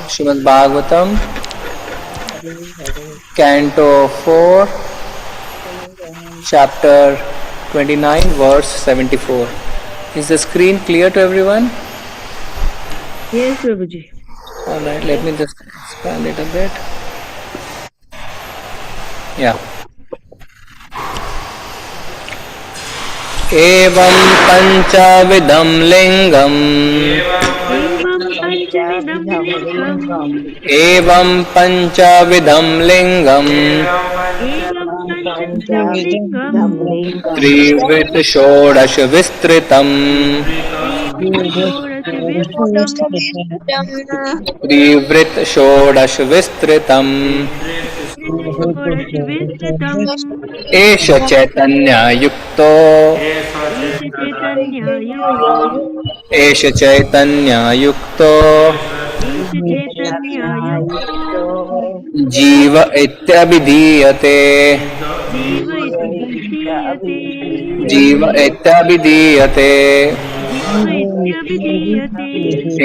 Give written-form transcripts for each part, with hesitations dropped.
Srimad Bhagavatam, Canto 4, Chapter 29, verse 74. Is the screen clear to everyone? Yes, Prabhuji. Alright, let me just expand it a bit. Yeah. एवं पंचविधं लिंगम् एवं पंचविधं लिंगम् त्रिवृत षोडश विस्तृतम् त्रिवृत षोडश विस्तृतम् एष चैतन्ययुक्तो एष चैतन्ययुक्तो जीव इत्यभिधीयते जीव इत्यभिधीयते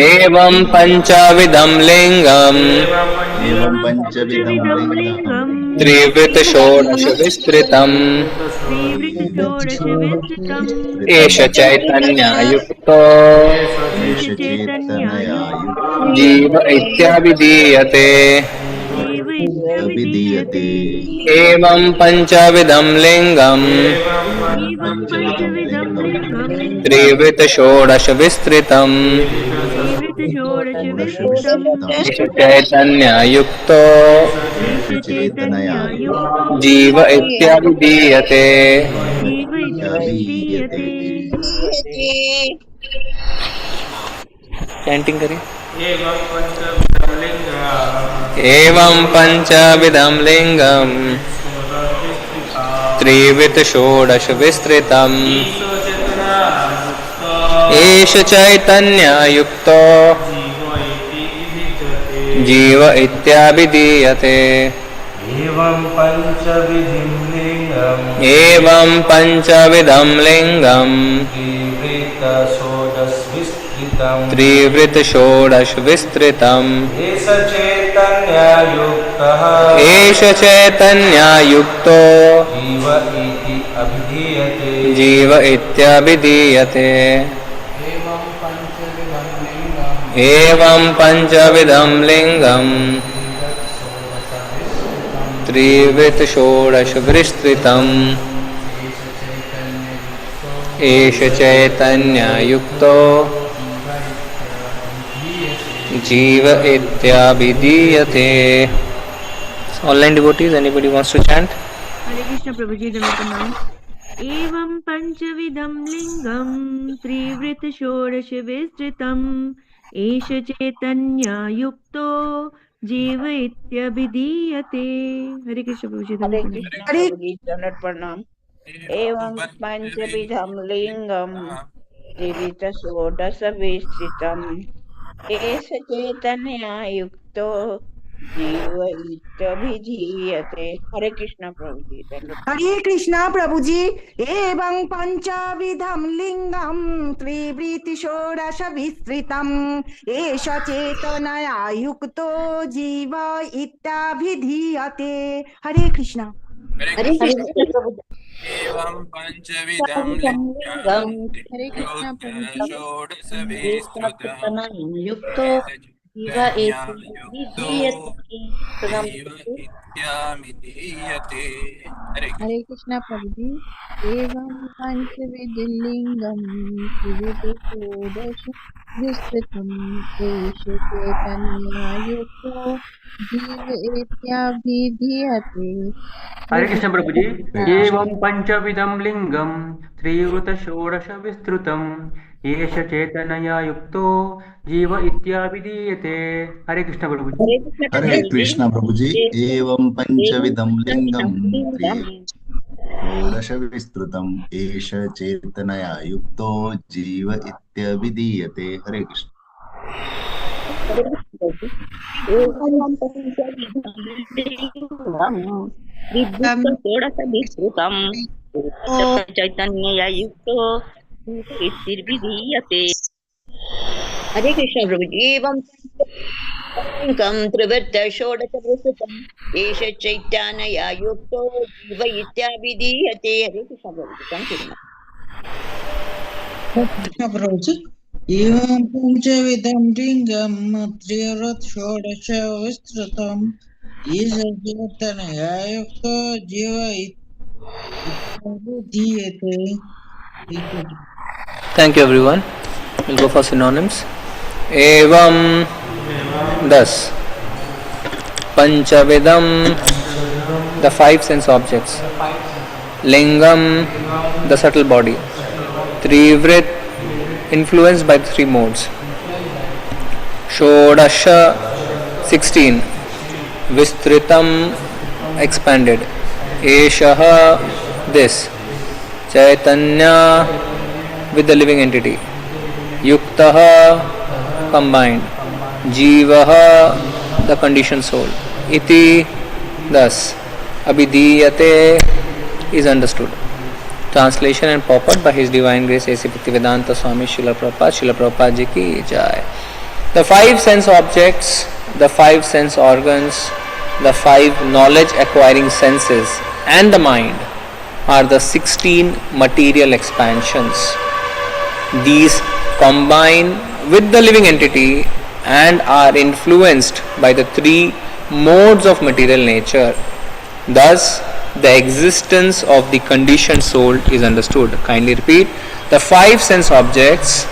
एवं पंचविधं लिंगम् त्रिवृत षोडश विस्तृतम् एष चैतन्ययुक्तो जीव इत्यभिधीयते एवं पंचविधं लिंगम् त्रिवृत षोडश विस्तृतम् एष चैतन्ययुक्तो जीव इत्यभिधीयते चैंटिंग करिए एवं पंचविधं लिंगम् त्रिवृत षोडश विस्तृतम् एष चैतन्ययुक्तो जीव इत्यभिधीयते एवं पंचविधं लिंगम् त्रिवृत षोडश विस्तृतम् एष चैतन्ययुक्तो जीव इत्यभिधीयते एवं पंचविधं लिंगम् त्रिवृत षोडश विस्तृतम् एष चैतन्ययुक्तो जीव इत्यभिधीयते. Online devotees, anybody wants to chant? Hare Krishna Prabhuji, Dhammapanam. Evam panchavidam lingam trivrit shodash vistritam esha chaitanya yukto jiva ityabhidiyate. Hare Krishna Prabhuji, Dhammapanam. हरे प्रणाम. एवं पंचविधम लिंगम त्रिविध षोडश विस्तृतम एष चैतन्य युक्तो जीव इत्यभिधीयते. हरे कृष्णा प्रभु जी. हरे कृष्णा प्रभु जी. एवं पंचविधम लिंगम त्रिवृति षोडश विस्तृतम एष चैतन्य युक्तो जीव इत्यभिधीयते. हरे कृष्णा. हरे कृष्णा प्रभु जी. एवं पंचविधं लिंगं षोडश विस्तृतम् युक्तो जीव इत्यभिधीयते. हरे कृष्णा प्रभु जी. एवं पंचविधलिंगम त्रिविध षोडश विस्तृतम् एष चैतन्ययुक्तो जीव इत्यभिधीयते. हरे कृष्ण प्रभु जी. एवं पंचविधं लिंगम त्रिवृत षोडश विस्तृतम् एष चैतन्ययुक्तो जीव इत्यभिधीयते. हरे कृष्ण प्रभु जी. हरे कृष्ण प्रभु जी. एवं पंचविधं लिंगम षोडश विस्तृतम् एष चैतन्ययुक्तो जीव इत्यभिधीयते. हरे कृष्ण. चैतन्य युक्तो हरे कृष्ण प्रभु जी एवं लिंगम त्रिवृत्त षोडश विस्तृतम् एष चैतन्यया युक्तो जीव इत्याभिधीयते हरे कृष्ण प्रभु जी कंटिन्यू कृष्ण प्रभु जी एवं पंचविधं लिंगं त्रिरथ षोडश विस्तृतम् ईश चेतनया युक्तो जीव इत्याभिधीयते। Thank you everyone. We'll go for synonyms. Evam, thus. Panchavidam, the five sense objects. Lingam, the subtle body. Trivrit, influenced by the three modes. Shodasha, 16. Vistritam, expanded. Eshaha, this. Chaitanya, with the living entity. Yuktaha, combined. Jivaha, the conditioned soul. Iti, thus. Abhidhiyate is understood. Translation and purport by His Divine Grace A.C. Bhaktivedanta Swami Srila Prabhupada Ji ki jai. The five sense objects, the five sense organs, the five knowledge acquiring senses and the mind are the 16 material expansions. These combine with the living entity and are influenced by the three modes of material nature. Thus, the existence of the conditioned soul is understood. Kindly repeat. The five sense objects,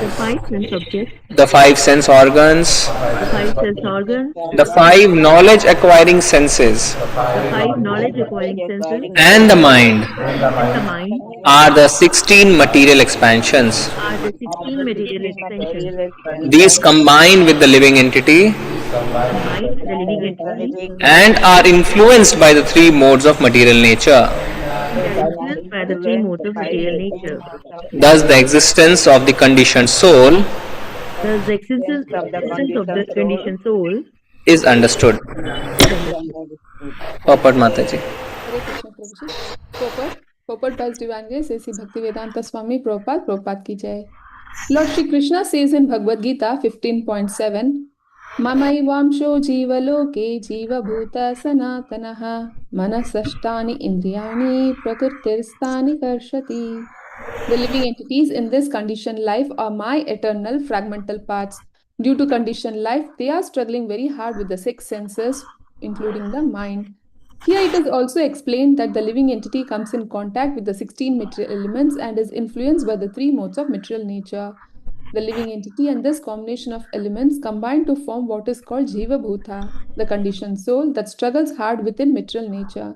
The five sense objects, the five sense organs, the five sense organs, the five knowledge acquiring senses, the five knowledge acquiring senses, and the mind and the mind are the 16 material expansions. are the 16 material extensions. These combine with the living entity Combined with the living entity, and are influenced by the three modes of material nature. they are influenced by the three modes of material nature. Thus, the existence of the conditioned soul Thus, the existence of the conditioned soul is understood. Purport Mataji. Hare Krishna Prabhuji. Purport by His Divine Grace A.C. Bhaktivedanta Swami Prabhupada ki jai. Lord Shri Krishna says in Bhagavad Gita 15.7, Mamaivamsho jivaloke jiva bhuta sanatanaha manasashtani indriyani prakrtirstani karshati. The living entities in this conditioned life are my eternal fragmental parts. Due to conditioned life, they are struggling very hard with the six senses, including the mind. Here it is also explained that the living entity comes in contact with the 16 material elements and is influenced by the three modes of material nature. The living entity and this combination of elements combine to form what is called Jiva Bhuta, the conditioned soul that struggles hard within material nature.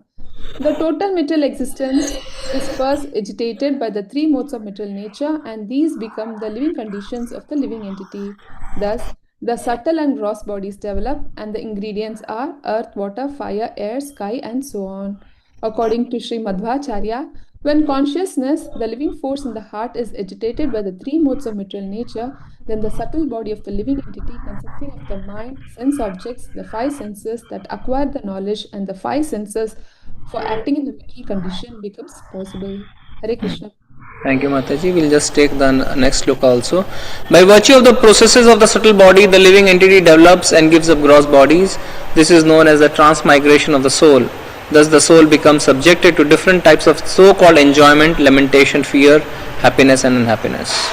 The total material existence is first agitated by the three modes of material nature, and these become the living conditions of the living entity. Thus, the subtle and gross bodies develop, and the ingredients are earth, water, fire, air, sky, and so on. According to Sri Madhvacharya, when consciousness, the living force in the heart, is agitated by the three modes of material nature, then the subtle body of the living entity, consisting of the mind, sense objects, the five senses that acquire the knowledge, and the five senses for acting in the material condition, becomes possible. Hare Krishna. Thank you, Mataji. We'll just take the next look also. By virtue of the processes of the subtle body, the living entity develops and gives up gross bodies. This is known as the transmigration of the soul. Thus, the soul becomes subjected to different types of so-called enjoyment, lamentation, fear, happiness, and unhappiness.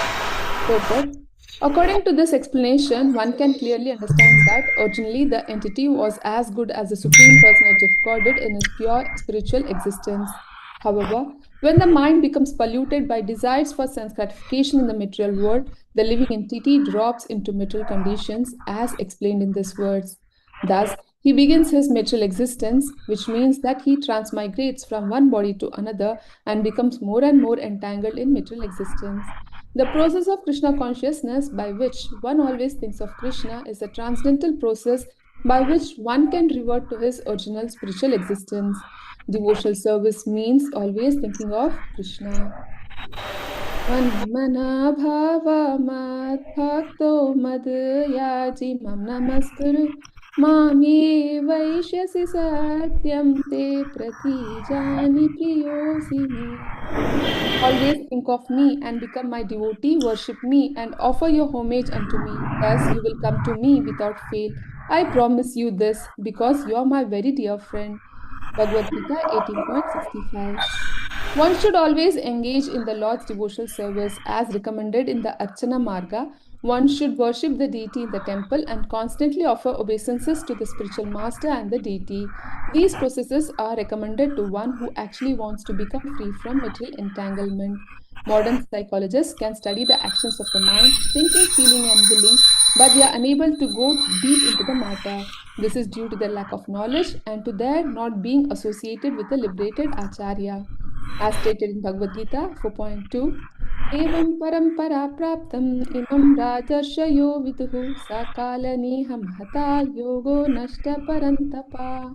Purport. According to this explanation, one can clearly understand that originally the entity was as good as the Supreme Personality of Godhead in his pure spiritual existence. However, when the mind becomes polluted by desires for sense gratification in the material world, the living entity drops into material conditions as explained in these words. Thus, he begins his material existence, which means that he transmigrates from one body to another and becomes more and more entangled in material existence. The process of Krishna consciousness, by which one always thinks of Krishna, is a transcendental process by which one can revert to his original spiritual existence. Devotional service means always thinking of Krishna. Manmana bhava mad bhakto mad yaji mam namaskuru मामे वैश्यसि सत्यं ते प्रतिजानि प्रियोऽसि मे. Always think of me and become my devotee, worship me and offer your homage unto me. Thus you will come to me without fail. I promise you this because you are my very dear friend. Bhagavad Gita 18.65. One should always engage in the Lord's devotional service as recommended in the Archana Marga. One should worship the deity in the temple and constantly offer obeisances to the spiritual master and the deity. These processes are recommended to one who actually wants to become free from material entanglement. Modern psychologists can study the actions of the mind, thinking, feeling, and willing, but they are unable to go deep into the matter. This is due to their lack of knowledge and to their not being associated with a liberated acharya. As stated in Bhagavad Gita 4.2, Evam parampara praptam imam rajarshyo viduhu sakala neha mahata yogo nashta parantapa.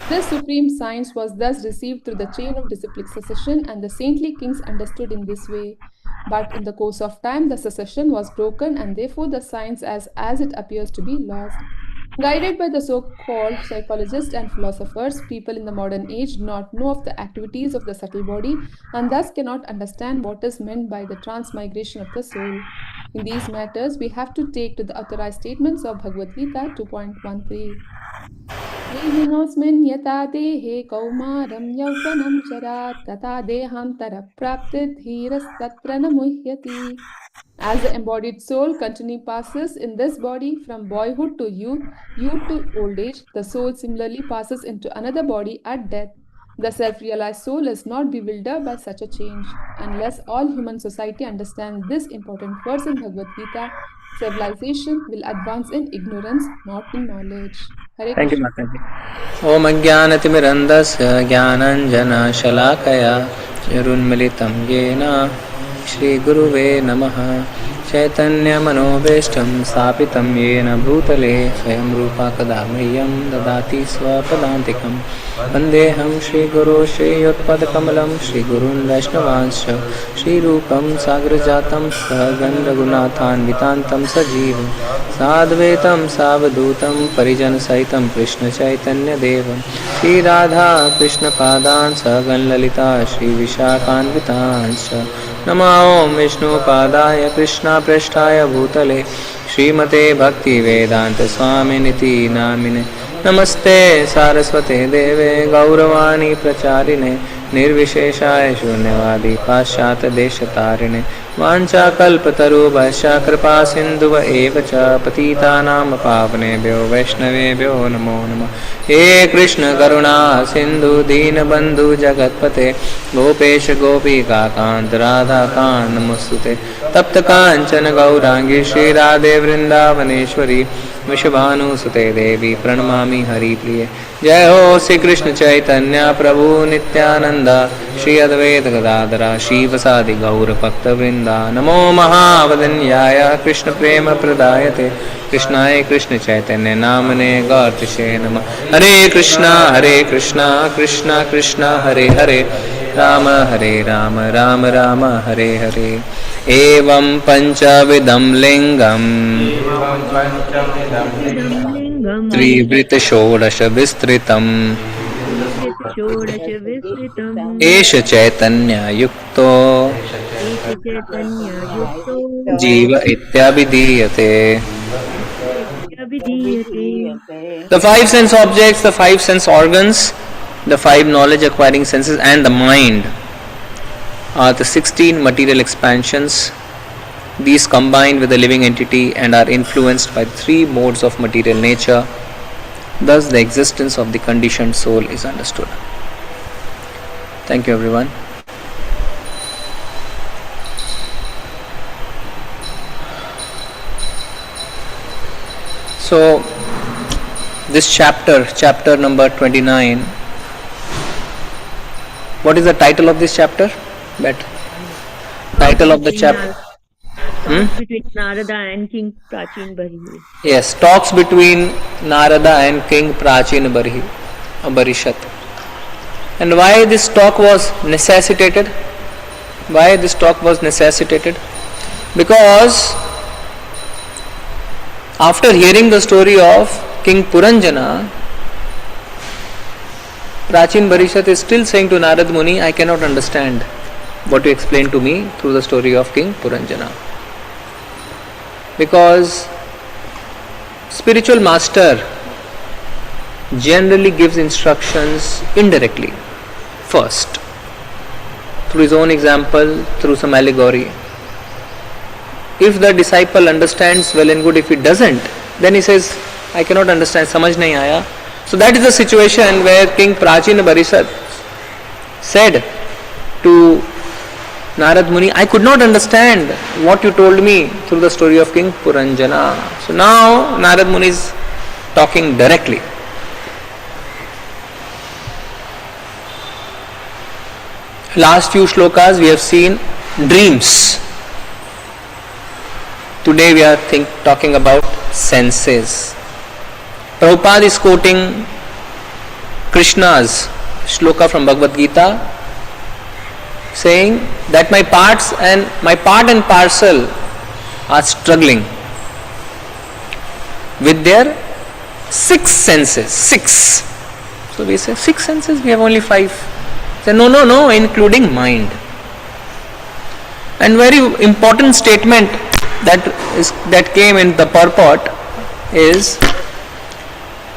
This supreme science was thus received through the chain of disciplic succession, and the saintly kings understood in this way. But in the course of time, the succession was broken, and therefore the science as it appears to be lost. Guided by the so-called psychologists and philosophers, people in the modern age do not know of the activities of the subtle body and thus cannot understand what is meant by the transmigration of the soul. In these matters, we have to take to the authorized statements of Bhagavad Gita 2.13. Dehinosmin yata dehe kaumaram yauvanam charat tata dehantara praptit dhiras tatra namuhyati. As the embodied soul continually passes in this body from boyhood to youth to old age, the soul similarly passes into another body at death. The self-realized soul is not bewildered by such a change. Unless all human society understands this important verse in Bhagavad Gita, civilization will advance in ignorance, not in knowledge. Hare Thank you, Krishna. Mataji. Om Ajnanatimirandasya Jnananjana Shalakaya Chirunmilitam Yena Shri Guruve Namaha Chaitanya Manobeshtam Sapitam Yena Bhutale Swayam Rupa Kadamayyam Dadati Swapadantikam Vandeham Shri Guru Shri Yotpadakamalam Shri Gurun Vaishnavanscha Shri Rupam Sagrajatam Sahaganda Gunathan Vitantam Sajivam Sadvetam Savadutam Parijan Saitam Krishna Chaitanya Devam Shri Radha Krishna Padan Sagan Lalita Shri Vishakhan Vitanscha Nama Om Vishnu Padaya Krishna Prasthaya Bhutale Srimate Bhakti Vedanta Swami Niti Namine Namaste Saraswate Deve Gauravani Pracharine Nirvisheshaya Shunyavadi Paschat Deshatarine Vancha Kalpataru Bhasya Kripa Sindhuva Evacha Patitanam Pavanebhyo Vaishnavebhyo Namo Namah He Krishna Karuna Sindhu Deenabandhu Jagatpate Gopesh Gopika Kant Radha Kant Namostute Tapta Kanchana Gaurangi Shri Radhe Vrindavaneshwari Vishabhanu Sute Devi Pranamami Hari Priye Jai Ho Sri Krishna Chaitanya Prabhu Nityananda Shri Advaita Gadadara Shri Vasadi Gaura Bhakta Vrinda Namo Mahavadanyaya Krishna Prema Pradayate Krishnaya Krishna Chaitanya Namane Gaurtishe Namah Hare Krishna Krishna Krishna Hare Hare Rama Hare Rama Rama Rama Hare Hare Evam Panchavidam Lingam Trivrita Shodasha Vistritam Esha Chaitanya Yukto Jiva Ityabhidiyate. The five sense objects, the five sense organs, the five knowledge acquiring senses and the mind are the 16 material expansions. These combine with the living entity and are influenced by three modes of material nature. Thus the existence of the conditioned soul is understood. Thank you everyone. So this chapter number 29, what is the title of this chapter? That title of the chapter? Between Narada and King Prachin Barhi. Yes, talks between Narada and King Prachin Barhi, Barishat. And why this talk was necessitated? Why this talk was necessitated? Because after hearing the story of King Puranjana, Prachin Bharishat is still saying to Narad Muni, I cannot understand what you explained to me through the story of King Puranjana. Because spiritual master generally gives instructions indirectly, first, through his own example, through some allegory. If the disciple understands, well and good. If he doesn't, then he says, I cannot understand, samajh nahi aaya. So that is the situation where King Prachin Bharishat said to Narad Muni, I could not understand what you told me through the story of King Puranjana. So now Narad Muni is talking directly. Last few shlokas we have seen dreams. Today we are talking about senses. Prabhupada is quoting Krishna's shloka from Bhagavad Gita, saying that my part and parcel are struggling with their 6 senses. 6. So we say 6 senses, we have only 5. Say no, including mind. And very important statement that came in the purport is,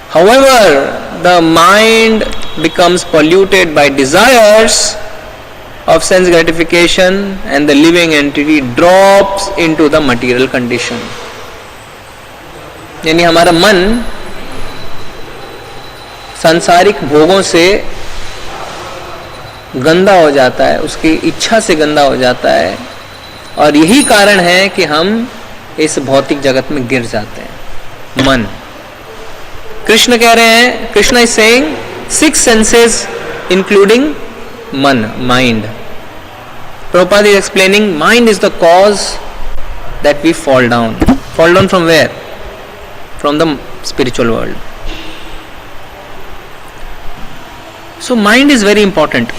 however, the mind becomes polluted by desires of sense gratification and the living entity drops into the material condition. यानी हमारा मन सांसारिक भोगों से गंदा हो जाता है, उसकी इच्छा से गंदा हो जाता है, और यही कारण है कि हम इस भौतिक जगत में गिर जाते हैं. मन. कृष्ण कह रहे हैं, Krishna is saying 6 senses including mind. Prabhupada is explaining mind is the cause that we fall down. Fall down from where? From the spiritual world. So mind is very important.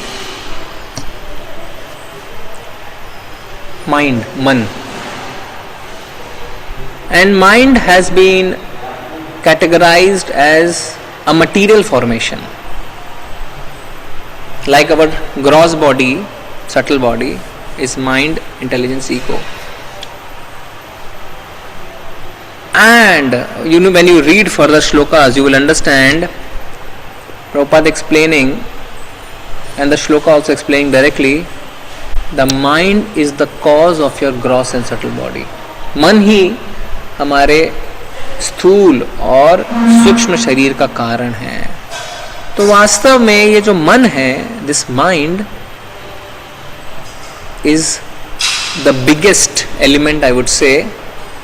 Mind, man. And mind has been categorized as a material formation. Like our gross body, subtle body, is mind, intelligence, ego. And when you read further shlokas, you will understand Prabhupada explaining, and the shloka also explaining directly, the mind is the cause of your gross and subtle body. मन ही हमारे स्थूल और सूक्ष्म शरीर का कारण है. तो वास्तव में ये जो मन है, this mind is the biggest element, I would say,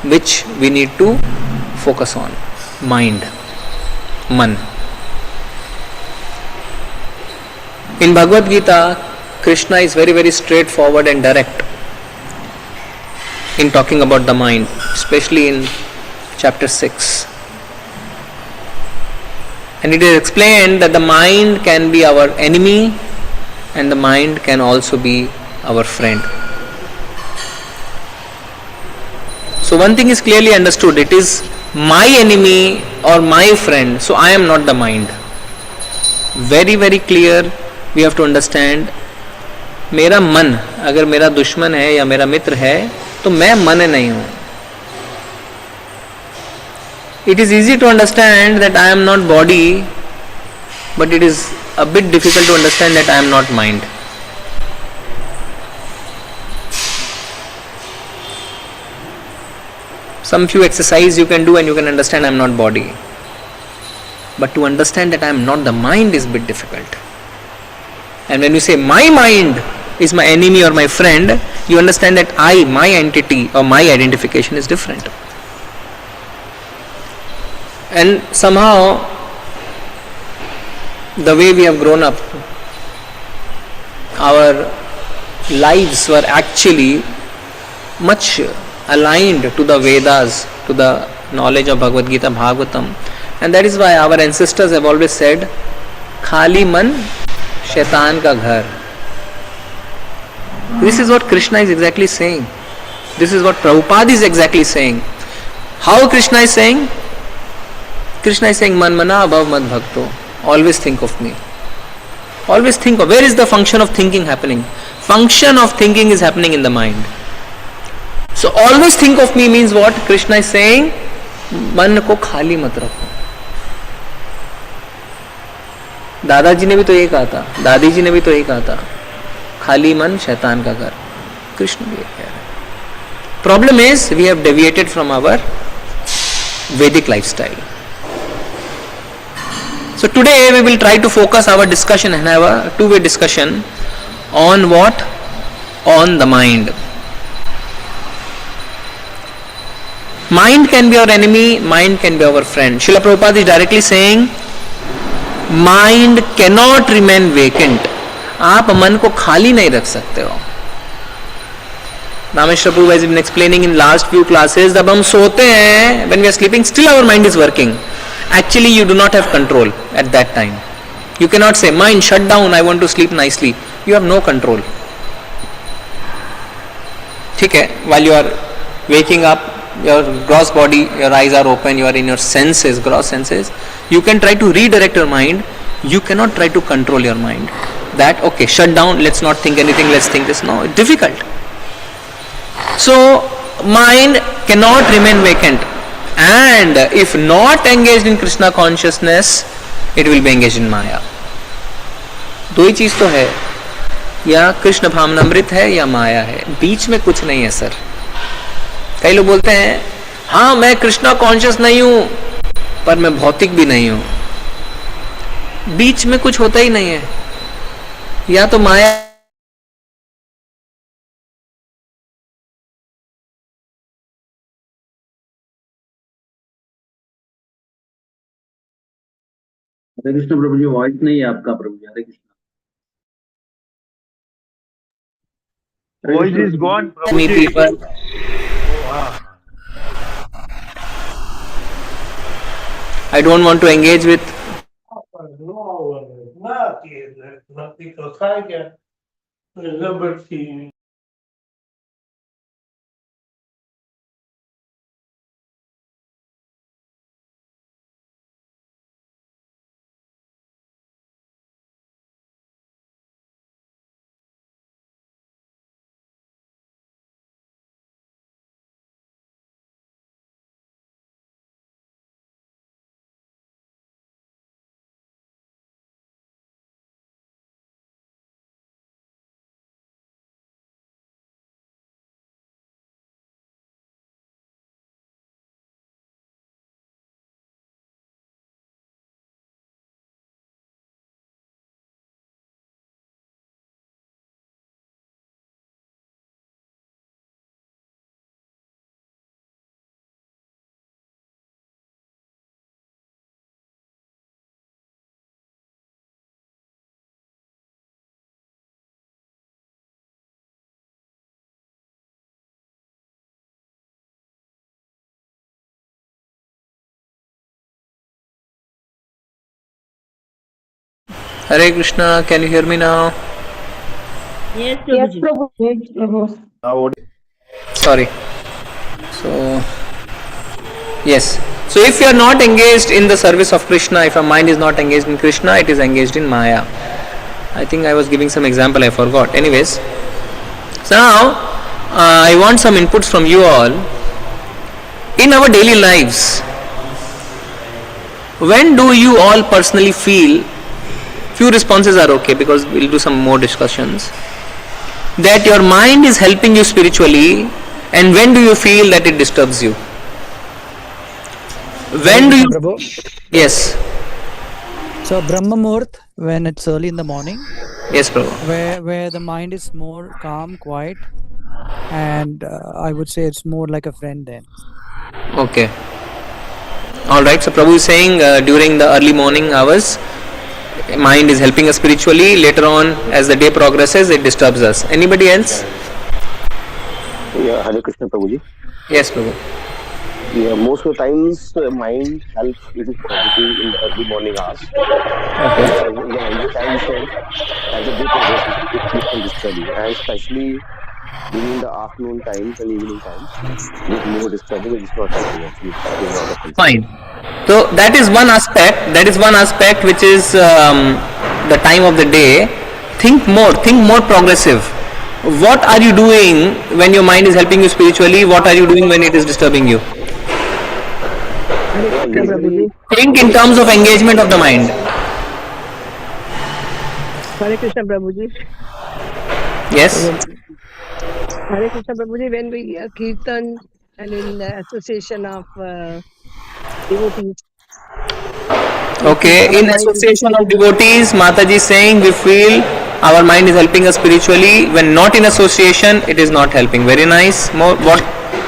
which we need to focus on. Mind, man. In Bhagavad Gita, Krishna is very, very straightforward and direct in talking about the mind, especially in chapter 6. And it is explained that the mind can be our enemy and the mind can also be our friend. So one thing is clearly understood, it is my enemy or my friend, so I am not the mind. Very, very clear, we have to understand, मेरा मन अगर मेरा दुश्मन है या मेरा मित्र है तो मैं मन नहीं हूं. It is easy to understand that I am not body, but it is a bit difficult to understand that I am not mind. Some few exercise you can do and you can understand I am not body. But to understand that I am not the mind is a bit difficult. And when you say my mind is my enemy or my friend, you understand that I, my entity or my identification is different. And somehow the way we have grown up, our lives were actually much aligned to the Vedas, to the knowledge of Bhagavad Gita, Bhagavatam. And that is why our ancestors have always said, Khali man, shaitan ka ghar. This is what Krishna is exactly saying. This is what Prabhupada is exactly saying. How Krishna is saying? Krishna is saying, man mana abhav mad bhakto. Always think of me. Always think of, where is the function of thinking happening? Function of thinking is happening in the mind. So always think of me means what? Krishna is saying, मन को खाली मत रखो. दादाजी ने भी तो यही कहा था, दादी जी ने भी तो यही कहा था, खाली मन शैतान का घर. कृष्ण भी यही कह रहे हैं. Problem is we have deviated from our Vedic lifestyle. So today we will try to focus our discussion and have a two-way discussion on what? On the mind. Mind can be our enemy, mind can be our friend. Srila Prabhupada is directly saying, mind cannot remain vacant. आप मन को खाली नहीं रख सकते हो. Rameshwar Prabhu has been explaining in last few classes, जब हम सोते हैं, when we are sleeping, still our mind is working. Actually, you do not have control at that time. You cannot say, mind, shut down, I want to sleep nicely. You have no control. ठीक है, while you are waking up, your gross body, your eyes are open, you are in your senses, gross senses, you can try to redirect your mind. You cannot try to control your mind. That, okay, shut down, let's not think anything, let's think this. No, it's difficult. So, mind cannot remain vacant. And if not engaged in Krishna consciousness, it will be engaged in Maya. दो ही चीज तो है, या कृष्ण भावनामृत है या माया है, बीच में कुछ नहीं है सर. कई लोग बोलते हैं, हाँ मैं कृष्णा कॉन्शियस नहीं हूं, पर मैं भौतिक भी नहीं हूं. बीच में कुछ होता ही नहीं है. या तो माया हरे कृष्ण प्रभु जी, वॉइस नहीं है आपका प्रभु जी. हरे Krishna. Voice is gone. many people. I don't want to engage with. Hare Krishna, can you hear me now? Yes, Prabhuji. Sorry. So, yes. So if you are not engaged in the service of Krishna, if your mind is not engaged in Krishna, it is engaged in Maya. I think I was giving some example, I forgot. Anyways, so now I want some inputs from you all. In our daily lives, when do you all personally feel, few responses are okay because we'll do some more discussions, that your mind is helping you spiritually, and when do you feel that it disturbs you? When do you? Prabhu? Yes. So Brahma Muhurt, when it's early in the morning. Yes, Prabhu. Where the mind is more calm, quiet, and I would say it's more like a friend then. Okay. All right. So Prabhu is saying during the early morning hours, mind is helping us spiritually. Later on, as the day progresses, it disturbs us. Anybody else? Yeah, Hare Krishna Prabhuji. Yes, Prabhu. Yeah, most of the times mind helps it is positive in the early morning hours. Okay. As the time said, as the day progresses, it keeps on disturbing, and especially during the afternoon times and evening times, it is more disturbing. It is not helping actually. Fine. So that is one aspect. That is one aspect which is the time of the day. Think more progressive. What are you doing when your mind is helping you spiritually? What are you doing when it is disturbing you? Think in terms of engagement of the mind. Hare Krishna Prabhuji. Yes. Hare Krishna Prabhuji, when we kirtan and in the association of devotees. Okay, in association of devotees, Mataji is saying we feel our mind is helping us spiritually. When not in association, it is not helping. Very nice. More what?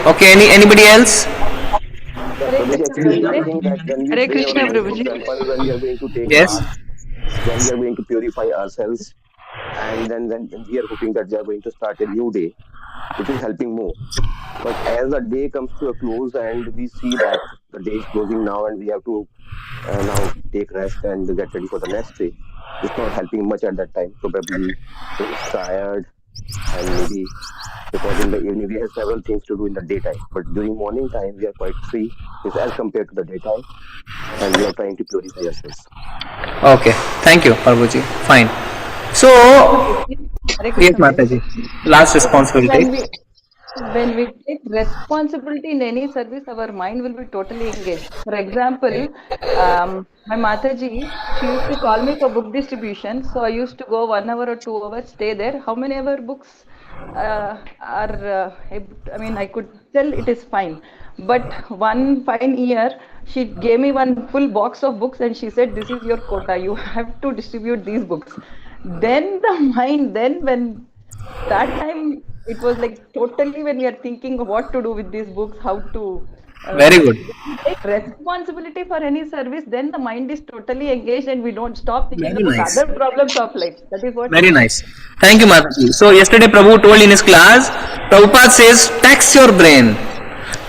Okay, anybody else? Actually, I think that when we Hare pray Krishna, our Prabhuji. temple, when we are going to take Yes. bath, when we are going to purify ourselves, and then when we are hoping that we are going to start a new day, which is helping more. But as the day comes to a close and we see that the day is closing now and we have to now take rest and get ready for the next day, it's not helping much at that time. Probably it's tired, and maybe because in the evening we have several things to do in the daytime. But during morning time we are quite free as compared to the daytime, and we are trying to purify ourselves. Okay. Thank you, Parvati. Fine. So, yes, Mataji. Last responsibility. When we take responsibility in any service, our mind will be totally engaged. For example, my Mataji, she used to call me for book distribution. So I used to go 1 hour or 2 hours, stay there. How many ever books I could tell it is fine. But one fine year, she gave me one full box of books and she said, this is your quota. You have to distribute these books. Then the mind, when that time, it was like totally when we are thinking what to do with these books, how to Very good. take responsibility for any service, then the mind is totally engaged and we don't stop thinking Very about nice. other problems of life. That is what. Very nice. Thank you, Mataji. So yesterday Prabhu told in his class, Prabhupada says, tax your brain.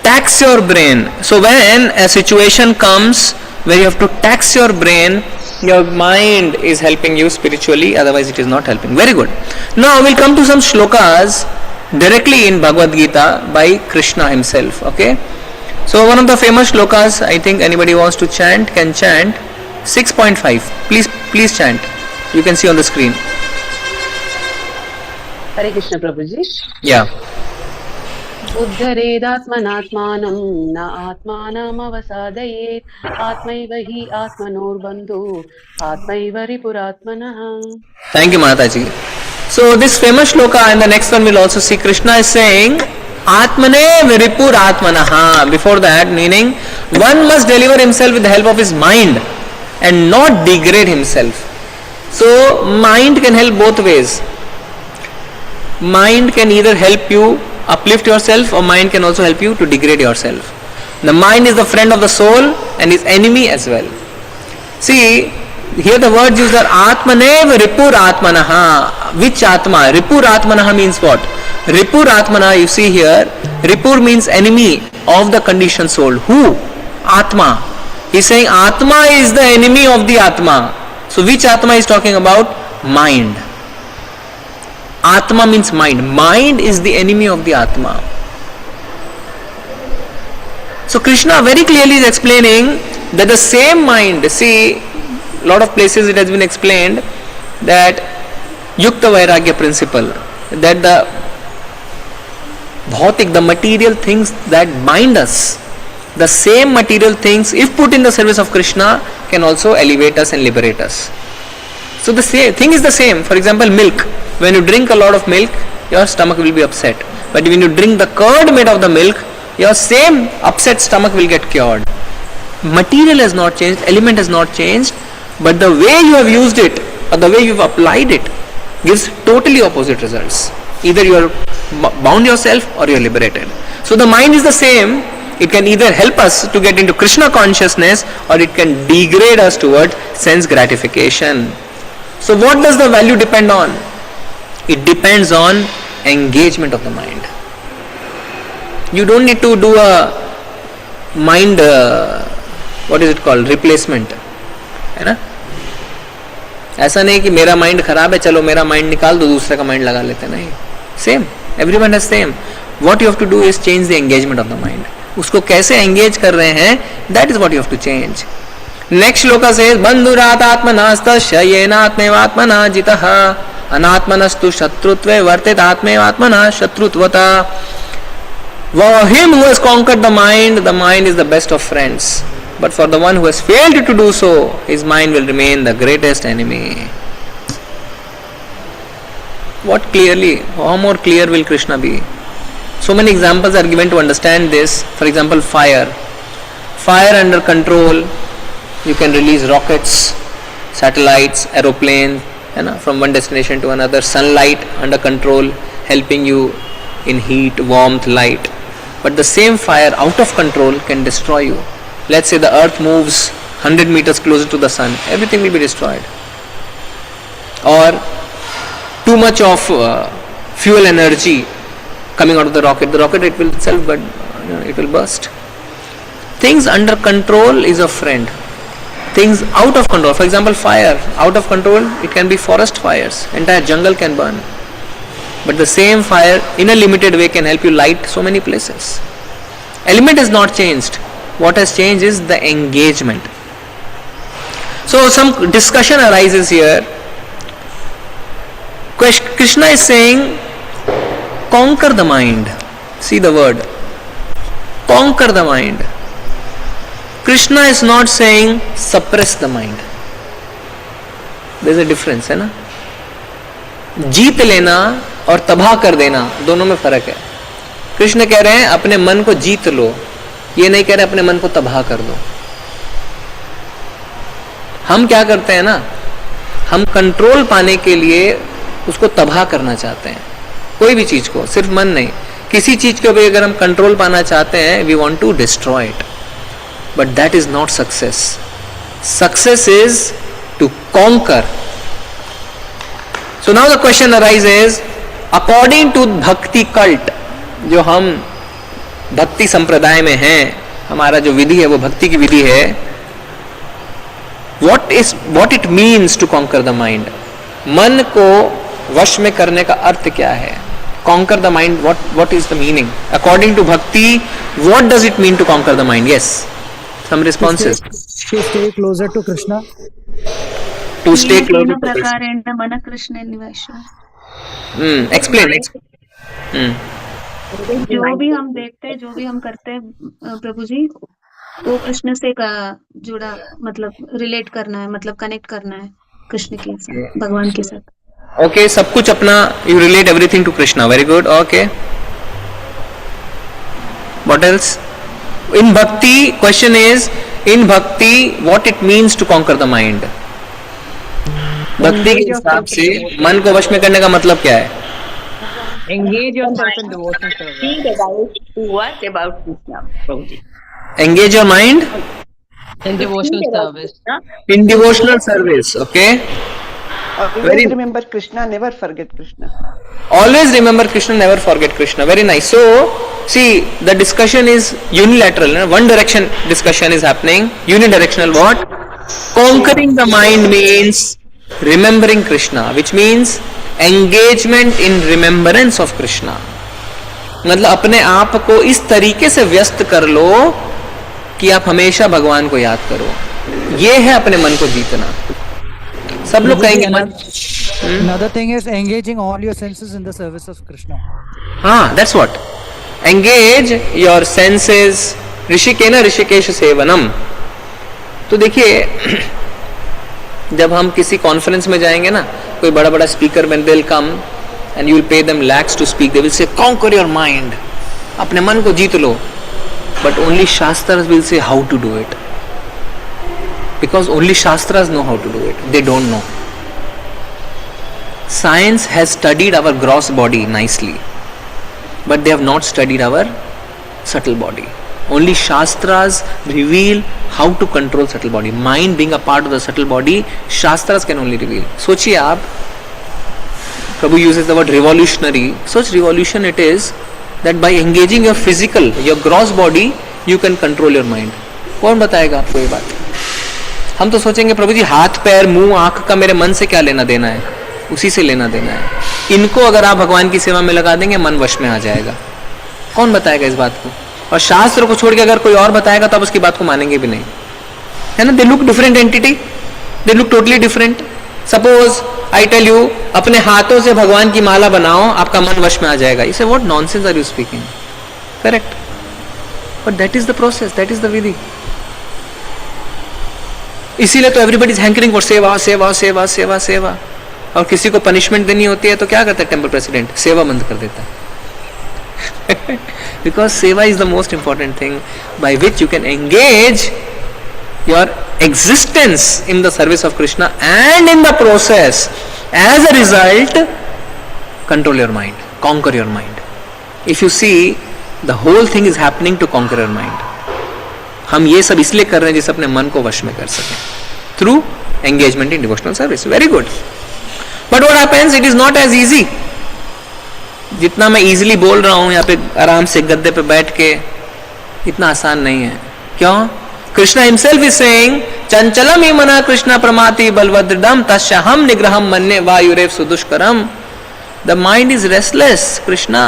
Tax your brain. So when a situation comes where you have to tax your brain, your mind is helping you spiritually, otherwise it is not helping. Very good. Now we'll come to some shlokas directly in Bhagavad Gita by Krishna himself. Okay. So one of the famous shlokas, I think anybody wants to chant can chant. 6.5. Please chant. You can see on the screen. Hare Krishna Prabhuji. Yeah. उद्धरेदात्मनात्मानं न आत्मानम् अवसादयेत् आत्मैव हि आत्मनोर्बन्धो आत्मैव रिपुरात्मनः. Thank you, Mataji. So this famous shloka and the next one we'll also see Krishna is saying Atmane Viripur Atmanaha. Before that, meaning one must deliver himself with the help of his mind and not degrade himself. So mind can help both ways. Mind can either help you uplift yourself or mind can also help you to degrade yourself. The mind is the friend of the soul and his enemy as well. See, here the words used are Atmanev Ripur Atmanaha. Which Atma? Ripur Atmanaha means what? Ripur Atmanaha, you see here, Ripur means enemy of the conditioned soul. Who? Atma. He is saying Atma is the enemy of the Atma. So which Atma is talking about? Mind. Atma means mind. Mind is the enemy of the Atma. So Krishna very clearly is explaining that the same mind, see, a lot of places it has been explained that Yukta Vairagya principle, that the bhautik, the material things that bind us, the same material things, if put in the service of Krishna, can also elevate us and liberate us. So the same thing is the same. For example, milk. When you drink a lot of milk, your stomach will be upset. But when you drink the curd made of the milk, your same upset stomach will get cured. Material has not changed, element has not changed, but the way you have used it or the way you have applied it gives totally opposite results. Either you are bound yourself or you are liberated. So the mind is the same. It can either help us to get into Krishna consciousness or it can degrade us towards sense gratification. So what does the value depend on? It depends on engagement of the mind. You don't need to do a mind, what is it called, replacement, है ना? ऐसा नहीं कि मेरा mind खराब है, चलो मेरा माइंड निकाल दो, दूसरे का माइंड लगा लेते, नहीं. Same, everyone has same. What you have to do is change the engagement of the mind. उसको कैसे engage कर रहे हैं That is what you have to change. Next shloka says, bandhurat atmanastasya yenatmeva jitah anatmanastu shatrutve vartet atmeva shatrutvata. For him who has conquered the mind is the best of friends. But for the one who has failed to do so, his mind will remain the greatest enemy. What clearly, how more clear will Krishna be? So many examples are given to understand this. For example, fire. Fire under control, you can release rockets, satellites, aeroplanes, from one destination to another. Sunlight under control, helping you in heat, warmth, light. But the same fire out of control can destroy you. Let's say the earth moves 100 meters closer to the sun, everything will be destroyed. Or too much of fuel energy coming out of the rocket it will itself, but it will burst. Things under control is a friend. Things out of control, for example, fire out of control, it can be forest fires, entire jungle can burn. But the same fire in a limited way can help you light so many places. Element has not changed. What has changed is the engagement. So some discussion arises here. Krishna is saying, conquer the mind. See the word. Conquer the mind. Krishna is not saying suppress the mind. There is a difference, है ना? जीत लेना और तबाह कर देना दोनों में फर्क है. कृष्ण कह रहे हैं अपने मन को जीत लो, ये नहीं कह रहे अपने मन को तबाह कर दो. हम क्या करते हैं ना, हम कंट्रोल पाने के लिए उसको तबाह करना चाहते हैं. कोई भी चीज को, सिर्फ मन नहीं, किसी चीज के ऊपर अगर हम कंट्रोल पाना चाहते हैं, we want to destroy it. But that is not success. Success is to conquer. So now the question arises, according to bhakti cult, जो हम भक्ति संप्रदाय में हैं, हमारा जो विधि है वो भक्ति की विधि है. what it means to conquer the mind. मन को वश में करने का अर्थ क्या है? Conquer the mind, what is the meaning? According to bhakti, what does it mean to conquer the mind? Yes, some responses. To stay closer to Krishna. To stay closer to Krishna. Explain. जो भी हम देखते हैं, जो भी हम करते हैं प्रभु जी, वो कृष्ण से का जुड़ा, मतलब रिलेट करना है, मतलब कनेक्ट करना है कृष्ण के साथ, भगवान के साथ. Okay, सब कुछ अपना, you relate everything to Krishna. Very good. Okay. What else? In bhakti, question is, in bhakti, what it means to conquer the mind? भक्ति के हिसाब से मन को वश में करने का मतलब क्या है? Engage yourself in devotional service. Think about Krishna, Prabhuji. Engage your mind In devotional service. in devotional service. Okay. Always remember Krishna, never forget Krishna. Always remember Krishna, never forget Krishna. Very nice. So, see, the discussion is unilateral. One direction discussion is happening. Unidirectional what? Conquering the mind means remembering Krishna, which means engagement in remembrance of Krishna. मतलब अपने आप को इस तरीके से व्यस्त कर लो कि आप हमेशा भगवान को याद करो. ये है अपने मन को जीतना. सब लोग कहेंगे मन. Another thing is engaging all your senses in the service of Krishna. हाँ, that's what. Engage your senses. ऋषिकेन Rishikesh सेवनम. तो देखिए, जब हम किसी कॉन्फ्रेंस में जाएंगे ना, कोई बड़ा बड़ा speaker when they'll come and you will pay them lakhs to speak, they will say conquer your mind. अपने मन को जीत लो. But only Shastras will say how to do it. Because only Shastras know how to do it. They don't know. Science has studied our gross body nicely, but they have not studied our subtle body. Only Shastras reveal how to control subtle body. Mind being a part of the subtle body, Shastras can only reveal. सोचिए आप, Prabhu uses the word revolutionary. Such revolution it is that by engaging your physical, your gross body, you can control your mind. कौन बताएगा आपको ये बात? हम तो सोचेंगे प्रभु जी हाथ पैर मुंह आंख का मेरे मन से क्या लेना देना है, उसी से लेना देना है. इनको अगर आप भगवान की सेवा में लगा देंगे, मन वश में आ जाएगा. कौन बताएगा इस बात को? और शास्त्र को छोड़ के अगर कोई और बताएगा तो आप उसकी बात को मानेंगे भी नहीं, है ना. They look different entity, they look totally different. Suppose I tell you, अपने हाथों से भगवान की माला बनाओ, आपका मन वश में आ जाएगा. You say what nonsense are you speaking? Correct, but that is the process, that is the विधि. इसीलिए तो एवरीबॉडी इज हैंकरिंग फॉर सेवा सेवा सेवा सेवा सेवा. और किसी को पनिशमेंट देनी होती है तो क्या करता है टेम्पल प्रेसिडेंट? सेवा बंद कर देता है. बिकॉज सेवा is the most important thing by which you can engage your existence in the service of Krishna, and in the process, as a result, control your mind, conquer your mind. If you see, the whole thing is happening to conquer your mind. हम ये सब इसलिए कर रहे हैं जिससे अपने मन को वश में कर सकें, through engagement in devotional service. Very good. But what happens? It is not as easy. जितना मैं easily बोल रहा हूँ यहाँ पे आराम से गद्दे पे बैठ के, इतना आसान नहीं है. क्यों? Krishna himself is saying, Chanchalam imana Krishna pramati balvadridam tasyaham nigraham manne vayurev sudushkaram. The mind is restless, Krishna,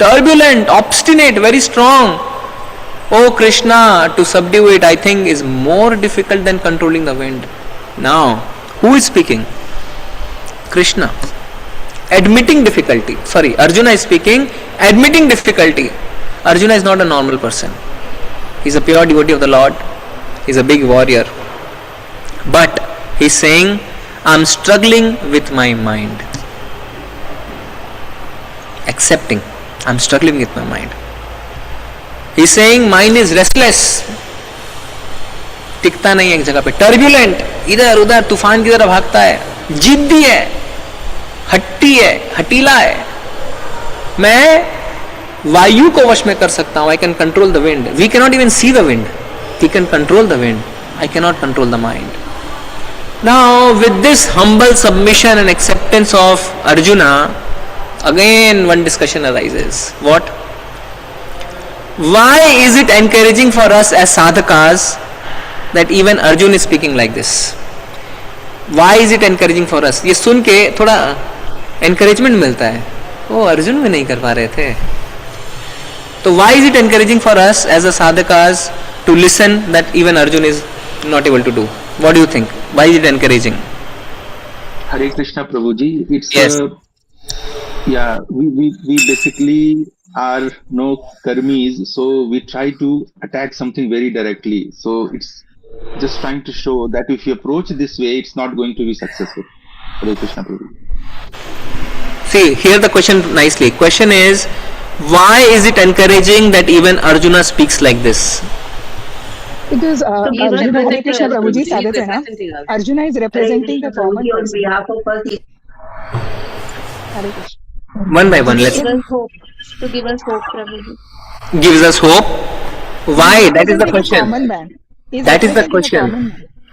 turbulent, obstinate, very strong. Oh Krishna, to subdue it I think is more difficult than controlling the wind. Now, who is speaking? Krishna. Admitting difficulty. Sorry, Arjuna is speaking, admitting difficulty. Arjuna is not a normal person. He is a pure devotee of the Lord. He is a big warrior. But he is saying, I am struggling with my mind. Accepting. I am struggling with my mind. He is saying, mind is restless. टिकता नहीं है एक जगह पे. Turbulent. इधर उधर तूफान की तरह भागता है. जिद्दी है. हट्टी है. हटीला है. मैं वायु को वश में कर सकता हूं. I can control the wind. We cannot even see the wind. He can control the wind. I cannot control the mind. Now, with this humble submission and acceptance of Arjuna, again one discussion arises. What? Why is it encouraging for us as sadhakas that even Arjuna is speaking like this? Why is it encouraging for us? ये सुन के थोड़ा encouragement मिलता है. वो अर्जुन भी नहीं कर पा रहे थे. तो why is it encouraging for us as a sadhakas to listen that even Arjuna is not able to do? What do you think? Why is it encouraging? Hare Krishna Prabhuji. It's yes. Yeah, we basically are no karmis, so we try to attack something very directly. So it's just trying to show that if you approach this way, it's not going to be successful. Hare Krishna Prabhuji. See, hear the question nicely. Question is, why is it encouraging that even Arjuna speaks like this? Because Arjuna, Hare Krishna Prabhuji said it, na? Arjuna is representing the common on person. behalf of us. Hare Krishna. One by one, let's. To give us hope. To give us hope, Prabhuji. Gives us hope. Why? That is the question. Common man. That is the question.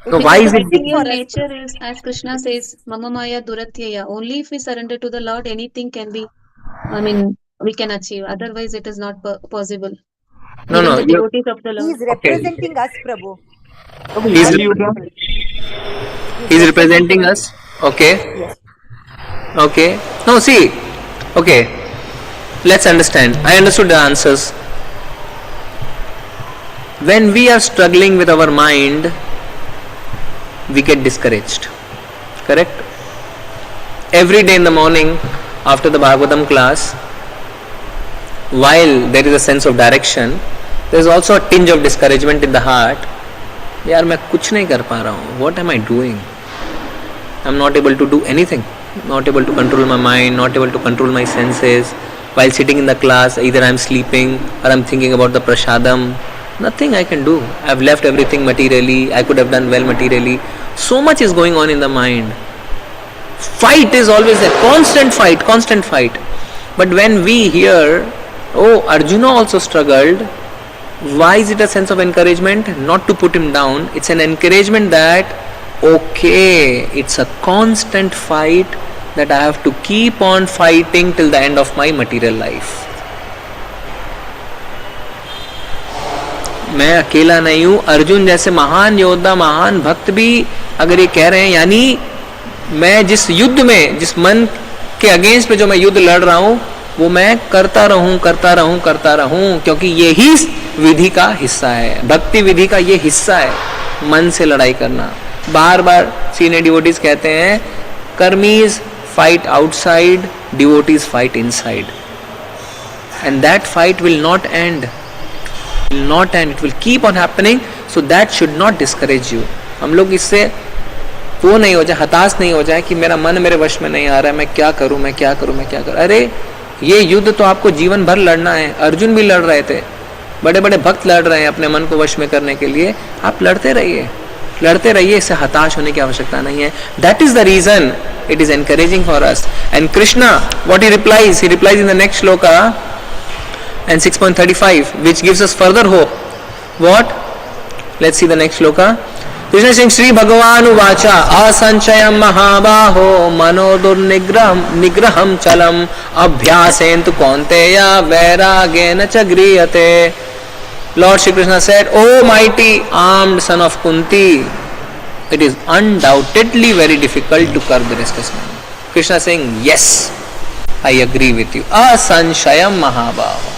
So why is it? Your nature is, as Krishna says, Mama Maya Duratyaya. Only if we surrender to the Lord, anything can be. I mean, we can achieve. Otherwise, it is not possible. No, Even no. the devotees of the Lord. He is representing us, Prabhu. He's representing us. Okay. Yes. Okay. No, see. Okay. Let's understand. I understood the answers. When we are struggling with our mind, we get discouraged. Correct? Every day in the morning, after the Bhagavatam class, while there is a sense of direction, there is also a tinge of discouragement in the heart. यार मैं कुछ नहीं कर पा रहा हूँ. What am I doing? I am not able to do anything. Not able to control my mind, not able to control my senses. While sitting in the class, either I am sleeping or I am thinking about the prasadam. Nothing I can do. I have left everything materially. I could have done well materially. So much is going on in the mind. Fight is always there. Constant fight, constant fight. But when we hear, oh, Arjuna also struggled, why is it a sense of encouragement? Not to put him down. It's an encouragement that, okay, it's a constant fight that I have to keep on fighting till the end of my material life. मैं अकेला नहीं हूँ. अर्जुन जैसे महान योद्धा, महान भक्त भी अगर ये कह रहे हैं, यानी मैं जिस युद्ध में, जिस मन के अगेंस्ट पे जो मैं युद्ध लड़ रहा हूँ, वो मैं करता रहूं, क्योंकि यही विधि का हिस्सा है, भक्ति विधि का ये हिस्सा है, मन से लड़ाई करना। बार बार सीनियर डिवोटीज कहते हैं, कर्मीज fight outside, devotees fight inside, and that fight will not end, it will keep on happening, so that should not discourage you. हम लोग इससे वो नहीं हो जाए, हताश नहीं हो जाए कि मेरा मन मेरे वश में नहीं आ रहा है, मैं क्या करूं, मैं क्या करूं, मैं क्या करूं। अरे ये युद्ध तो आपको जीवन भर लड़ना है। अर्जुन भी लड़ रहे थे, बड़े बड़े भक्त लड़ रहे हैं अपने मन को वश में करने के लिए। आप लड़ते रहिए, लड़ते रहिए, इससे हताश होने की आवश्यकता नहीं है। That is the reason it is encouraging for us. And Krishna, what he replies in the next shloka and 6.35, which gives us further hope. What? Let's see the next shloka. Krishna saying, Shri Bhagavan uvacha asanchayam mahabaho mano durnigraham chalam abhyasentu kaunteya vairagena cha griyate. Lord Shri Krishna said, O mighty armed son of Kunti, it is undoubtedly very difficult to curb the restless mind. Krishna saying, yes, I agree with you. Asanchayam mahabaho,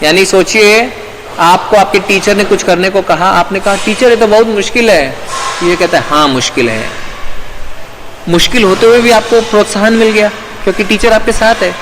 यानी सोचिए, आपको आपके teacher ने कुछ करने को कहा, आपने कहा टीचर ये तो बहुत मुश्किल है, ये कहता है हाँ मुश्किल है। मुश्किल होते हुए भी आपको प्रोत्साहन मिल गया क्योंकि टीचर आपके साथ है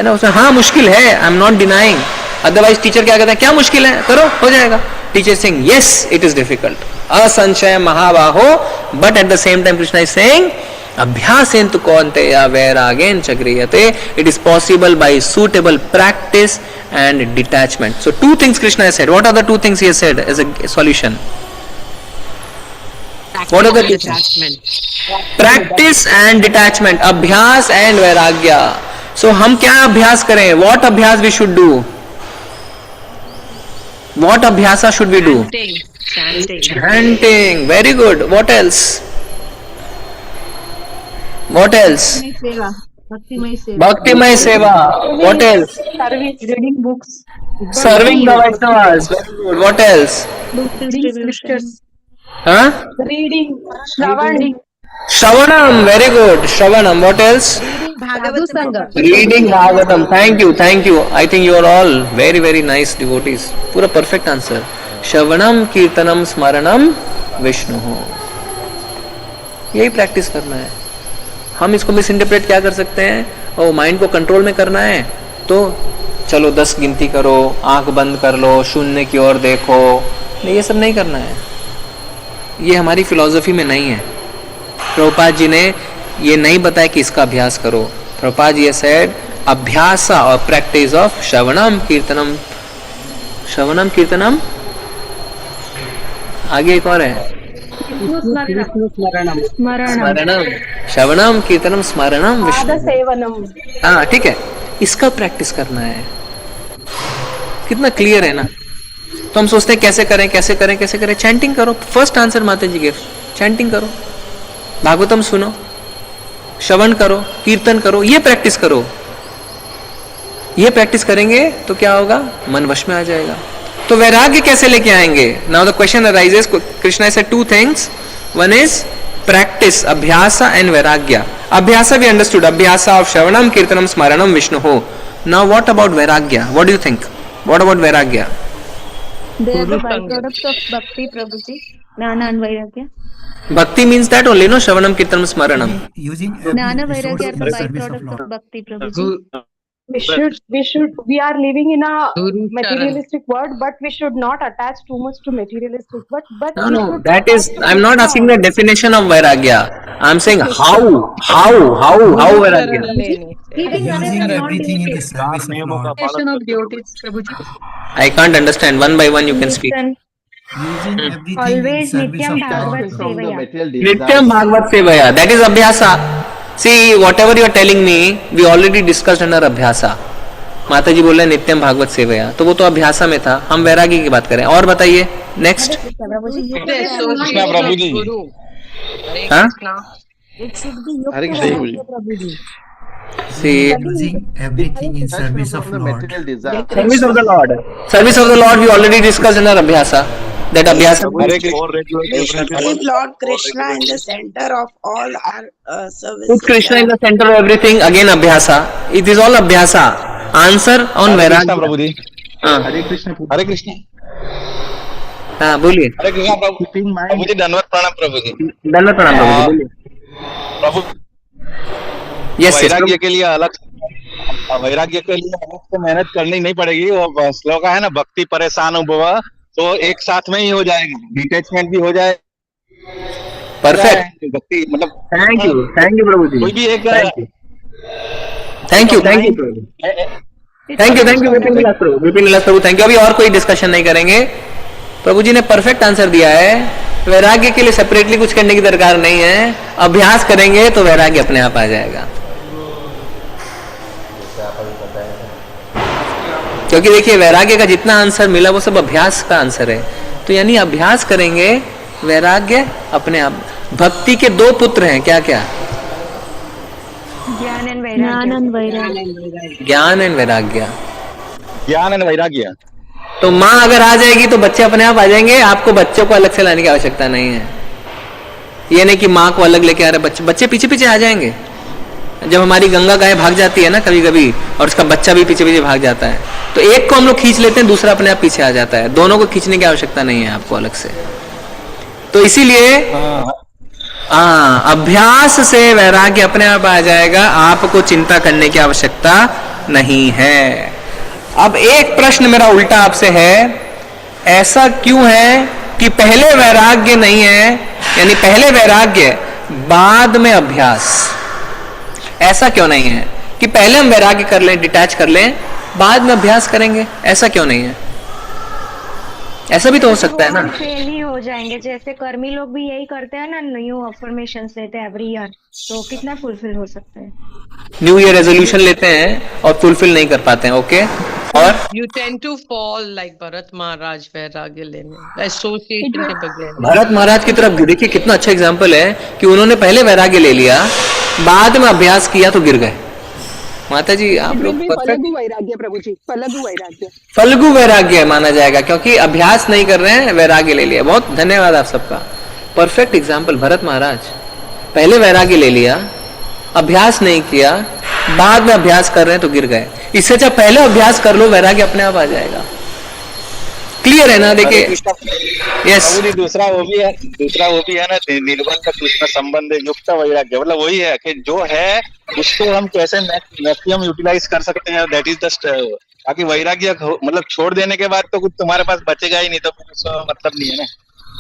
ना। उसमें हाँ मुश्किल है, I am not denying. Otherwise teacher क्या कहते हैं, क्या मुश्किल है, करो, हो जाएगा। Teacher saying yes it is difficult, असंशय महाबाहो, but at the same time Krishna is saying अभ्यासेन तु कौन्तेय वैरागेन च गृह्यते, it is possible by suitable practice and detachment. So two things Krishna has said. What are the two things he has said as a solution? What are the two things? Practice and detachment. Abhyas and vairagya. So हम क्या अभ्यास करें? What अभ्यास we should do? What abhyasa should we do? Chanting. Very good. What else? What else? Bhaktimay seva. What else? Reading books. Serving the Vaishnavas. Very good. What else? Book distribution. Huh? Reading. Shravanam. Shravanam. Very good. Shravanam. What else? Sadhu Sangha. Reading Bhagavatam. Thank you. Thank you. I think you are all very very nice devotees. पूरा perfect answer. Shravanam, Kirtanam, Smaranam, Vishnu. यही practice करना है। हम इसको miss interpret क्या कर सकते हैं, और माइंड को कंट्रोल में करना है तो चलो 10 गिनती करो, आंख बंद कर लो, शून्य की ओर देखो। नहीं, ये सब नहीं करना है, ये हमारी फिलॉसफी में नहीं है। प्रभुपाद जी ने ये नहीं बताया कि इसका अभ्यास करो। प्रभुपाद जी सेड अभ्यास और प्रैक्टिस ऑफ श्रवणम कीर्तनम। श्रवणम कीर्तनम, आगे एक और है स्मरणम। श्रवणम कीर्तनम स्मरणम विष्णु सेवनम। हाँ ठीक है, इसका प्रैक्टिस करना है। कितना क्लियर है ना। तो हम सोचते हैं कैसे करें कैसे करें कैसे करें। चैंटिंग करो। फर्स्ट आंसर माता जी गिव, चैंटिंग करो, भागवतम सुनो, श्रवण करो, कीर्तन करो, ये प्रैक्टिस करो। ये प्रैक्टिस करेंगे तो क्या होगा, मन वश में आ जाएगा। तो वैराग्य कैसे लेके आएंगे? Now the question arises, Krishna said two things, one is practice, अभ्यासा एंड वैराग्य। अभ्यासा we understood, अभ्यासा of श्रवणम kirtanam स्मरणम Vishnu. Now what about vairagya? What do you think? What about vairagya? They are the byproducts of bhakti, Prabhuji. Jnana and vairagya. Bhakti means that only, no? Shravanam kirtanam smaranam. Jnana vairagya are the byproducts of bhakti, Prabhuji. We are living in a materialistic world, but we should not attach too much to materialistic. But No, that is, I'm not asking the definition of vairagya. I'm saying how vairagya. Everything in the service of devotees, Prabhuji. I can't understand. One by one you can speak. Always Nityam Bhagavad Sevaya. Nityam Bhagavad Sevaya. That is abhyasa. See, whatever you are telling me, we already discussed under abhyasa. माता जी बोल रहे नित्यम भागवत सेवया, तो वो तो अभ्यासा में था। हम वैरागी की बात करें। और बताइए नेक्स्ट। हाँ, see, everything in service of Lord. Service of the Lord. Service of the Lord we already discussed in our abhyasa. That abhyasa. Keep Lord Krishna in the center of all our services. Put Krishna in the center of everything. Again abhyasa. It is all abhyasa. Answer on vairagya. हाँ हरे कृष्ण हरे कृष्ण। हाँ बोलिए। हरे कृष्ण प्रभु जी, धन्यवाद प्रणाम प्रभु जी। दंडवत प्रणाम प्रभु जी, बोलिए। प्रभु yes वैराग्य के लिए अलग से मेहनत करनी नहीं पड़ेगी। वो श्लोक है ना, भक्ति परेशान भव, तो एक साथ में ही हो जाएगा, डिटैचमेंट भी हो जाए। परफेक्ट, भक्ति मतलब। थैंक यू प्रभु जी। कोई भी एक thank you Vipin Vilas Prabhu, thank you. अभी और कोई डिस्कशन नहीं करेंगे, प्रभु जी ने परफेक्ट आंसर दिया है। वैराग्य के लिए सेपरेटली कुछ करने की दरकार नहीं है, अभ्यास करेंगे तो वैराग्य अपने आप आ जाएगा। क्योंकि देखिए वैराग्य का जितना आंसर मिला वो सब अभ्यास का आंसर है, तो यानी अभ्यास करेंगे वैराग्य अपने आप। भक्ति के दो पुत्र हैं, क्या क्या? ज्ञान एंड वैराग्य। ज्ञान एंड वैराग्य। तो माँ अगर आ जाएगी तो बच्चे अपने आप आ जाएंगे, आपको बच्चों को अलग से लाने की आवश्यकता नहीं है। ये नहीं कि माँ को अलग लेके आ रहे, बच्चे पीछे पीछे आ जाएंगे। जब हमारी गंगा गाय भाग जाती है ना कभी कभी, और उसका बच्चा भी पीछे पीछे भाग जाता है, तो एक को हम लोग खींच लेते हैं, दूसरा अपने आप पीछे आ जाता है। दोनों को खींचने की आवश्यकता नहीं है आपको अलग से। तो इसीलिए अभ्यास से वैराग्य अपने आप आ जाएगा, आपको चिंता करने की आवश्यकता नहीं है। अब एक प्रश्न मेरा उल्टा आपसे है, ऐसा क्यों है कि पहले वैराग्य नहीं है, यानी पहले वैराग्य बाद में अभ्यास? ऐसा क्यों नहीं है कि पहले हम वैराग्य कर लें, डिटैच कर लें, बाद में अभ्यास करेंगे? ऐसा क्यों नहीं है? ऐसा भी तो हो सकता है ना। फेल ही हो जाएंगे, जैसे कर्मी लोग भी यही करते हैं ना, न्यू अफर्मेशंस लेते हैं एवरी ईयर, तो कितना फुलफिल हो सकते हैं? न्यू ईयर रेजोल्यूशन लेते हैं और फुलफिल नहीं कर पाते हैं। ओके, और You tend to fall like Bharat महाराज वैराग्य लेने, एसोसिएशन के बगैर। भरत महाराज की तरफ देखिए, कितना अच्छा एग्जाम्पल है कि उन्होंने पहले वैराग्य ले लिया, बाद में अभ्यास किया तो गिर गए। माता जी आप लोग फल्गु वैराग्य प्रभु जी, फल्गु वैराग्य माना जाएगा, क्योंकि अभ्यास नहीं कर रहे हैं, वैराग्य ले लिया। बहुत धन्यवाद आप सबका, परफेक्ट एग्जाम्पल। भरत महाराज पहले वैराग्य ले लिया, अभ्यास नहीं किया, बाद में अभ्यास कर रहे हैं तो गिर गए। इससे अच्छा पहले अभ्यास कर लो, वैराग्य अपने आप आ जाएगा। क्लियर है ना? देखिए यस, दूसरा वो भी है ना, निर्बंध कृष्ण संबंध युक्त वैराग्य, मतलब वही है कि जो है उसको हम कैसे मैक्सिमम यूटिलाइज कर सकते हैं, दैट इज जस्ट। बाकी वैराग्य मतलब छोड़ देने के बाद तो कुछ तुम्हारे पास बचेगा ही नहीं, तो फिर उसका मतलब नहीं है ना।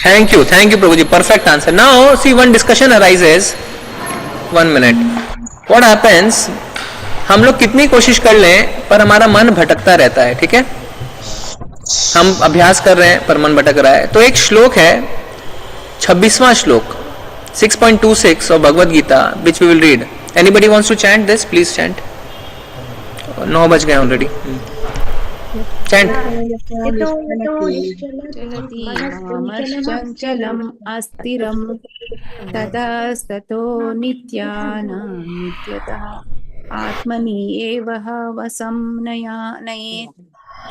Thank you Prabhu ji, perfect answer. Now see one discussion arises, 1 minute. What happens, हम लोग कितनी कोशिश कर लें पर हमारा मन भटकता रहता है, ठीक है? हम अभ्यास कर रहे हैं पर मन भटक रहा है। तो एक श्लोक है, 26वां shlok 6.26 of Bhagavad Gita, which we will read. Anybody wants to chant this? Please chant. 9 बज गए ऑलरेडी, चैंट। चलम् अस्थिरं ततस्ततो नित्यानां नित्यतः आत्मनि एव वसं नयेत्।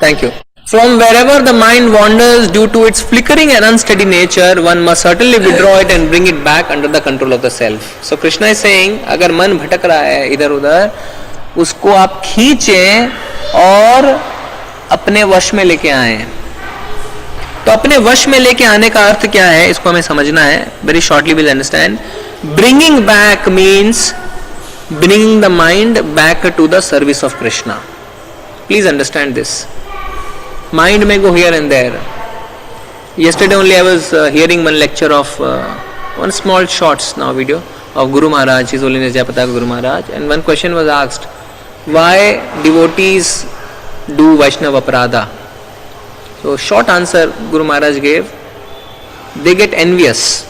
Thank you. From wherever the mind wanders due to its flickering and unsteady nature, one must certainly withdraw it and bring it back under the control of the self. So Krishna is saying, अगर मन भटक रहा है इधर उधर, उसको आप खींचें और अपने वश में लेके आए। तो अपने वश में लेके आने का अर्थ क्या है, इसको हमें समझना है। Very shortly we'll understand. Bringing back means bringing the mind back to the service of Krishna. Please understand this. Mind may go here and there. Yesterday only I was hearing one lecture of one small shorts now video of Guru Maharaj, His Holiness Jayapataka Guru Maharaj, and one question was asked, why devotees do Vaishnava Aparadha? So short answer Guru Maharaj gave, they get envious.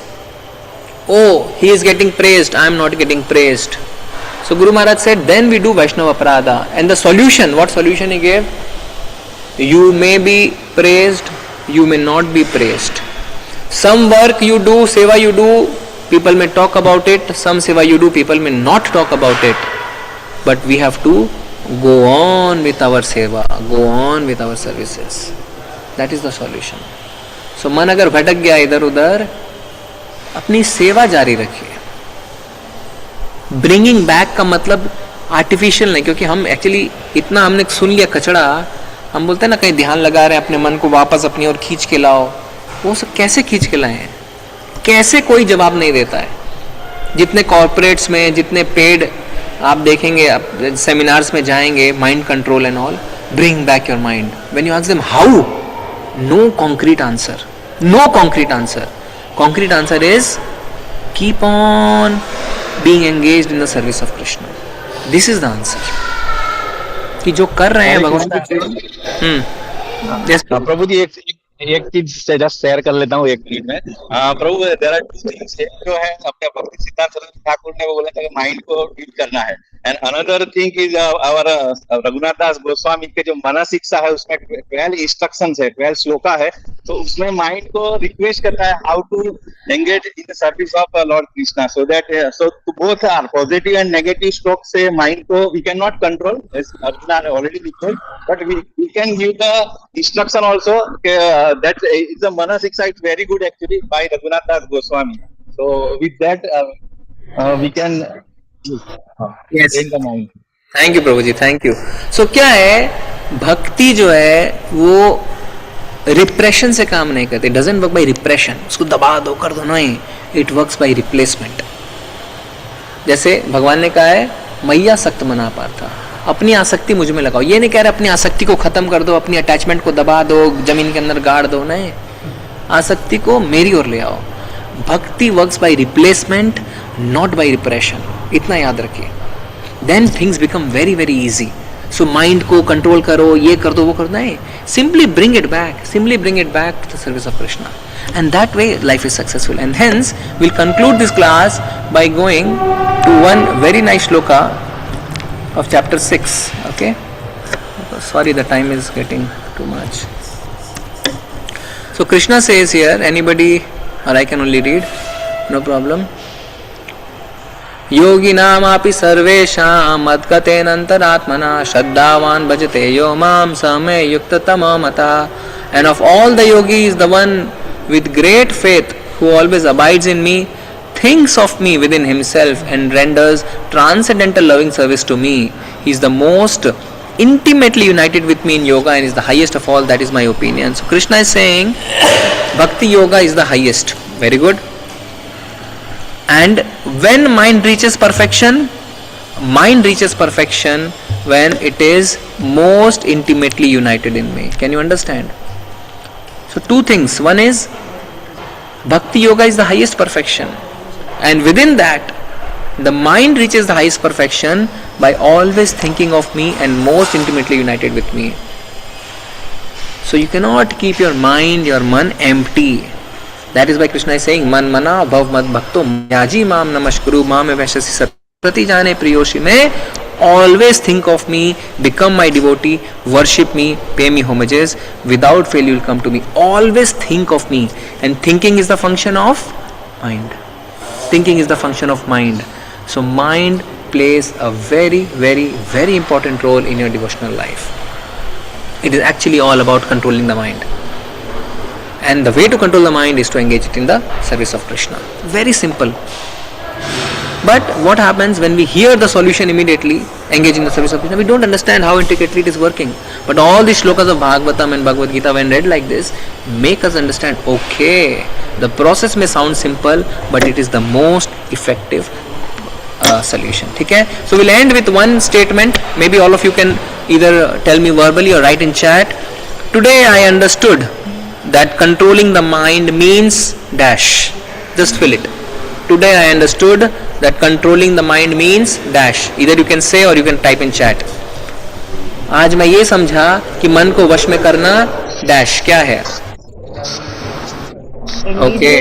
Oh, he is getting praised, I am not getting praised. So Guru Maharaj said, then we do Vaishnava Aparadha. And the solution, what solution he gave? You may be praised, you may not be praised. Some work you do, seva you do, people may talk about it. Some seva you do, people may not talk about it. But we have to go on with our seva, go on with our services. That is the solution. So मन अगर भटक गया इधर उधर, अपनी सेवा जारी रखिए। ब्रिंगिंग बैक का मतलब आर्टिफिशियल नहीं, क्योंकि हम एक्चुअली इतना हमने सुन लिया कचड़ा हम बोलते हैं ना कहीं ध्यान लगा रहे हैं, अपने मन को वापस अपनी ओर खींच के लाओ, वो सब कैसे खींच के लाए हैं? कैसे? कोई जवाब नहीं देता है। जितने कॉर्पोरेट्स में, जितने पेड आप देखेंगे, आप सेमिनार्स में जाएंगे, mind control and all, bring back your mind, when you ask them how, no concrete answer, no concrete answer. Concrete answer is keep on being engaged in the service of Krishna. This is the answer. कि जो कर रहे हैं भगवान yes, प्रभु जी एक चीज just share कर लेता हूँ एक मिनट में. प्रभु देयर आर टू थिंग्स जो है अपने भक्ति सिद्धांत सरस्वती ठाकुर ने वो बोला था कि माइंड को डील करना है. And another thing is our Raghunath Das Goswami के जो मना शिक्षा है उसमें 12 इंस्ट्रक्शंस है, 12 श्लोका है. तो उसमें माइंड को रिक्वेस्ट करता है how to engage in the service of Lord Krishna, so that so both are positive and negative stroke से माइंड को we can not control, Arjun already request, but we can give the instruction also that is the mana shiksha. It's very good actually by Raghunath Das Goswami. So with that we can yes in the mind. Thank you Prabhu ji, thank you. So क्या है, भक्ति जो है वो repression से काम नहीं करती. डजंट वर्क बाय रिप्रेशन, उसको दबा दो कर दो, नहीं, इट वर्क्स बाय रिप्लेसमेंट. जैसे भगवान ने कहा है मैया सख्त मना पाता, अपनी आसक्ति मुझ में लगाओ. ये नहीं कह रहे अपनी आसक्ति को खत्म कर दो, अपनी अटैचमेंट को दबा दो, जमीन के अंदर गाड़ दो, नहीं, आसक्ति को मेरी ओर ले आओ. Bhakti works by replacement, not by repression, इतना याद रखिए. Then things become very very easy. So mind को कंट्रोल करो, ये कर दो, वो कर दो, नहीं, simply bring it back, simply bring it back to the service of Krishna, and that way life is successful. And hence we'll conclude this class by going to one very nice shloka of chapter 6. Okay, sorry, the time is getting too much. So Krishna says here, anybody, or I can only read, no problem. योगिनामापि सर्वेषां मद्गतेनान्तरात्मना श्रद्धावान् भजते यो मां स मे युक्ततमो मतः. And of all the yogis, the one with great faith who always abides in me, thinks of me within himself and renders transcendental loving service to me. He is the most intimately united with me in yoga and is the highest of all. That is my opinion. So Krishna is saying Bhakti Yoga is the highest. Very good. And when mind reaches perfection when it is most intimately united in me. Can you understand? So two things. One is Bhakti Yoga is the highest perfection, and within that the mind reaches the highest perfection by always thinking of me and most intimately united with me. So you cannot keep your mind, your man empty. That is why Krishna is saying man mana bhav mad bhakto yaji mam namaskuru mam evashasi saprati jane priyoshi me. Always think of me, become my devotee, worship me, pay me homages. Without fail you will come to me. Always think of me. And thinking is the function of mind. Thinking is the function of mind. So mind plays a very, very, very important role in your devotional life. It is actually all about controlling the mind. And the way to control the mind is to engage it in the service of Krishna. Very simple. But what happens when we hear the solution immediately, engage in the service of Krishna, we don't understand how intricately it is working. But all these shlokas of Bhagavatam and Bhagavad Gita, when read like this, make us understand, okay, the process may sound simple, but it is the most effective solution. Okay? So we'll end with one statement. Maybe all of you can either tell me verbally or write in chat. Today I understood that controlling the mind means dash. Just fill it. Today I understood that controlling the mind means dash. Either you can say or you can type in chat. आज मैं ये समझा कि मन को वश में करना dash क्या है? Okay.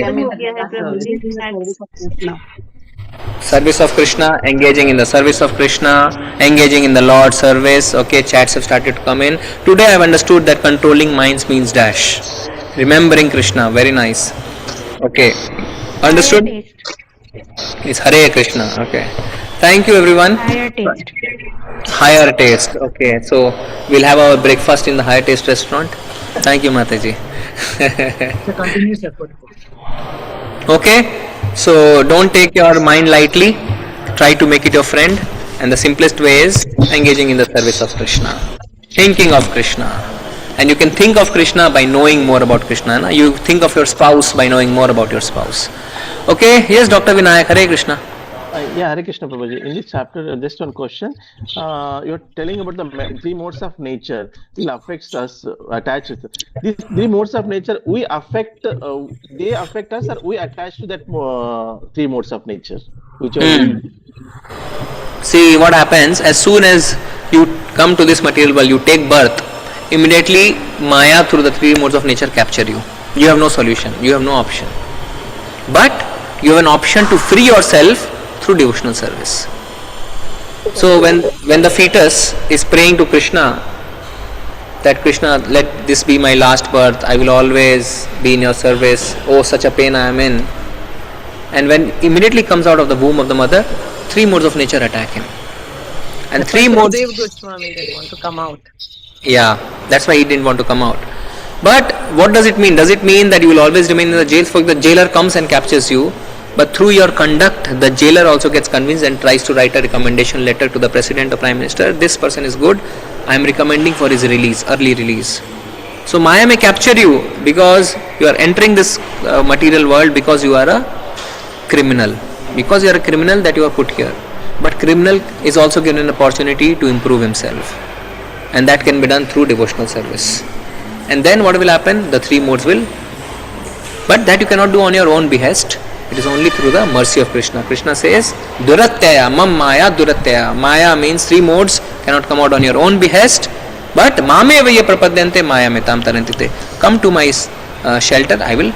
Service of Krishna, engaging in the service of Krishna, engaging in the Lord's service. Okay, chats have started to come in. Today I have understood that controlling minds means dash. Remembering Krishna, very nice. Okay, understood? It's Hare Krishna. Okay, thank you everyone. Higher taste. Higher taste. Okay, so we'll have our breakfast in the Higher Taste restaurant. Thank you, Mataji. It's a continuous effort. Okay, so don't take your mind lightly. Try to make it your friend, and the simplest way is engaging in the service of Krishna, thinking of Krishna. And you can think of Krishna by knowing more about Krishna. Na? You think of your spouse by knowing more about your spouse. Okay, yes, Dr. Vinayak, Hare Krishna. Yeah, Hare Krishna Prabhuji. In this chapter, just one question. You're telling about the three modes of nature will affect us, attach with these three modes of nature. We affect, they affect us, or we attach to that three modes of nature. See what happens as soon as you come to this material world, you take birth. Immediately, Maya through the three modes of nature capture you. You have no solution. You have no option. But you have an option to free yourself through devotional service. So when the fetus is praying to Krishna, that Krishna, let this be my last birth, I will always be in your service, oh such a pain I am in. And when immediately comes out of the womb of the mother, three modes of nature attack him. And three modes... Dev Goswami didn't want to come out. Yeah, that's why he didn't want to come out. But what does it mean? Does it mean that you will always remain in the jail? For the jailer comes and captures you, but through your conduct, the jailer also gets convinced and tries to write a recommendation letter to the President or Prime Minister. This person is good. I am recommending for his release, early release. So Maya may capture you because you are entering this material world because you are a criminal. Because you are a criminal that you are put here. But criminal is also given an opportunity to improve himself. And that can be done through devotional service. And then what will happen? The three modes will. But that you cannot do on your own behest. It is only through the mercy of Krishna. Krishna says, Duratyaya, Mam Maya Duratyaya. Maya means three modes cannot come out on your own behest. But Mame Vaya Prapadyante Maya Metam Tarantite. Come to my shelter, I will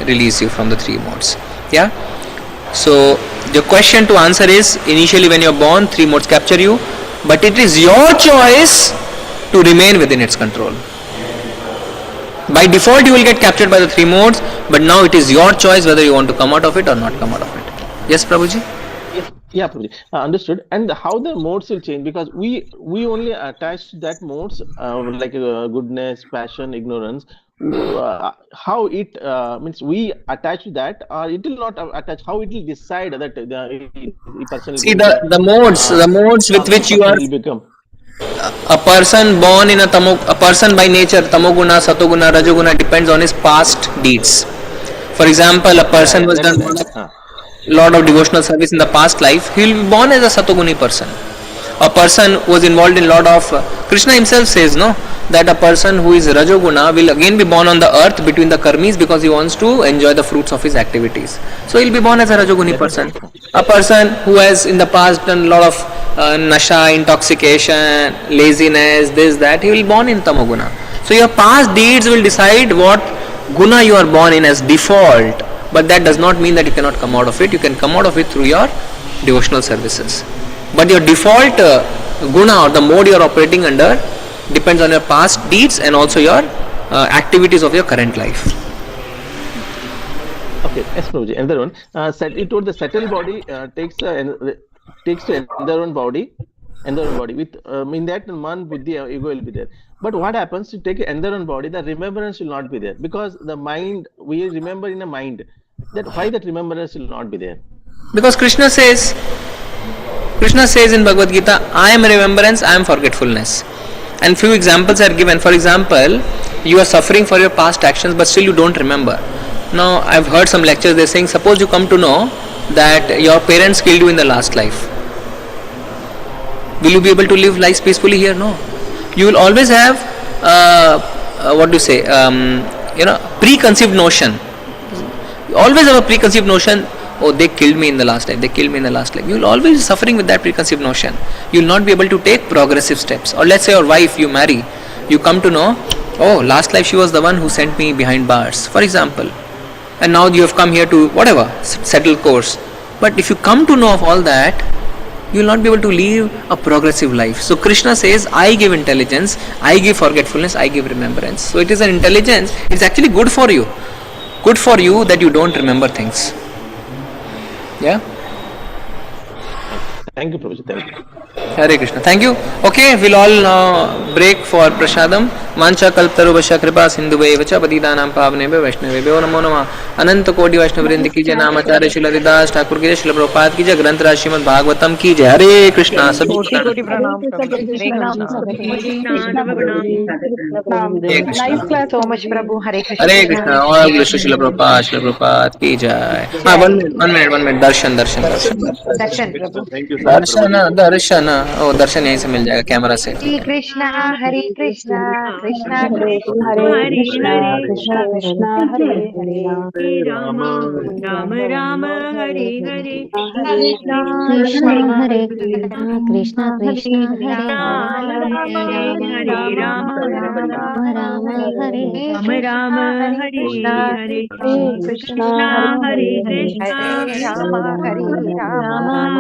release you from the three modes. Yeah? So, the question to answer is, initially when you are born, three modes capture you. But it is your choice to remain within its control. By default, you will get captured by the three modes, but now it is your choice whether you want to come out of it or not come out of it. Yes, Prabhuji? Yes, yeah, Prabhuji. Understood. And how the modes will change, because we only attach that modes like goodness, passion, ignorance. How it means we attach to that, or it will not attach. How it will decide that the person. See the modes with which you are. A person born in a person by nature, tamoguna, satoguna, rajoguna, depends on his past deeds. For example, a person was done a lot of devotional service in the past life, he will be born as a satoguni person. A person was involved in a lot of... Krishna himself says, no, that a person who is rajoguna will again be born on the earth between the karmis because he wants to enjoy the fruits of his activities. So he will be born as a rajoguni person. A person who has in the past done a lot of nasha, intoxication, laziness, this, that, he will be born in tamoguna. So your past deeds will decide what guna you are born in as default, but that does not mean that you cannot come out of it. You can come out of it through your devotional services. But your default guna or the mode you are operating under depends on your past deeds and also your activities of your current life. Okay, yes, Prabhuji. Another one. It told the settled body takes to another one body. With in that man buddhi ego will be there. But what happens to take another one body? The remembrance will not be there because the mind, we remember in a mind. That why that remembrance will not be there? Because Krishna says in Bhagavad Gita, I am remembrance, I am forgetfulness. And few examples are given. For example, you are suffering for your past actions, but still you don't remember. Now, I have heard some lectures, they are saying, suppose you come to know that your parents killed you in the last life. Will you be able to live life peacefully here? No. You will always have, preconceived notion. You always have a preconceived notion, oh, they killed me in the last life, You will always be suffering with that preconceived notion. You will not be able to take progressive steps. Or let's say your wife, you marry, you come to know, oh, last life she was the one who sent me behind bars, for example. And now you have come here to, settle course. But if you come to know of all that, you will not be able to live a progressive life. So Krishna says, I give intelligence, I give forgetfulness, I give remembrance. So it is an intelligence, it's actually good for you. Good for you that you don't remember things. Yeah? Thank you, Prabhuji. Thank you. Hare Krishna. Thank you. Okay, we'll all break for prasadam. मांचा कल्पतरुभ्यश्च कृपा सिन्धुभैव च पतितानां पावनेभ्यो वैष्णवेभ्यो नमो नमः। अनंत कोटि वैष्णव वृंद की जय। नामाचार्य श्रील हरिदास ठाकुर की जय। श्रील प्रभुपाद की जय। ग्रंथ राज श्रीमद् भागवतम की जय। हरे कृष्णा। सभी कोटि कोटि प्रणाम प्रभु जी। नाइस क्लास सो मच प्रभु। हरे कृष्ण। हरे कृष्णा। और कृष्ण श्रील प्रभुपाद की जय। हाँ, 1 मिनट। दर्शन दर्शन दर्शन दर्शन प्रभु। दर्शन दर्शन। ओ, दर्शन यहीं से मिल जाएगा कैमरा से। हरे कृष्णा कृष्णा कृष्णा कृष्णा कृष्णा हरे हरे राम राम राम हरे हरे कृष्णा हरे कृष्णा कृष्णा हरे हरे राम राम हरे राम हरे हरे कृष्णा हरे हरे राम हरे राम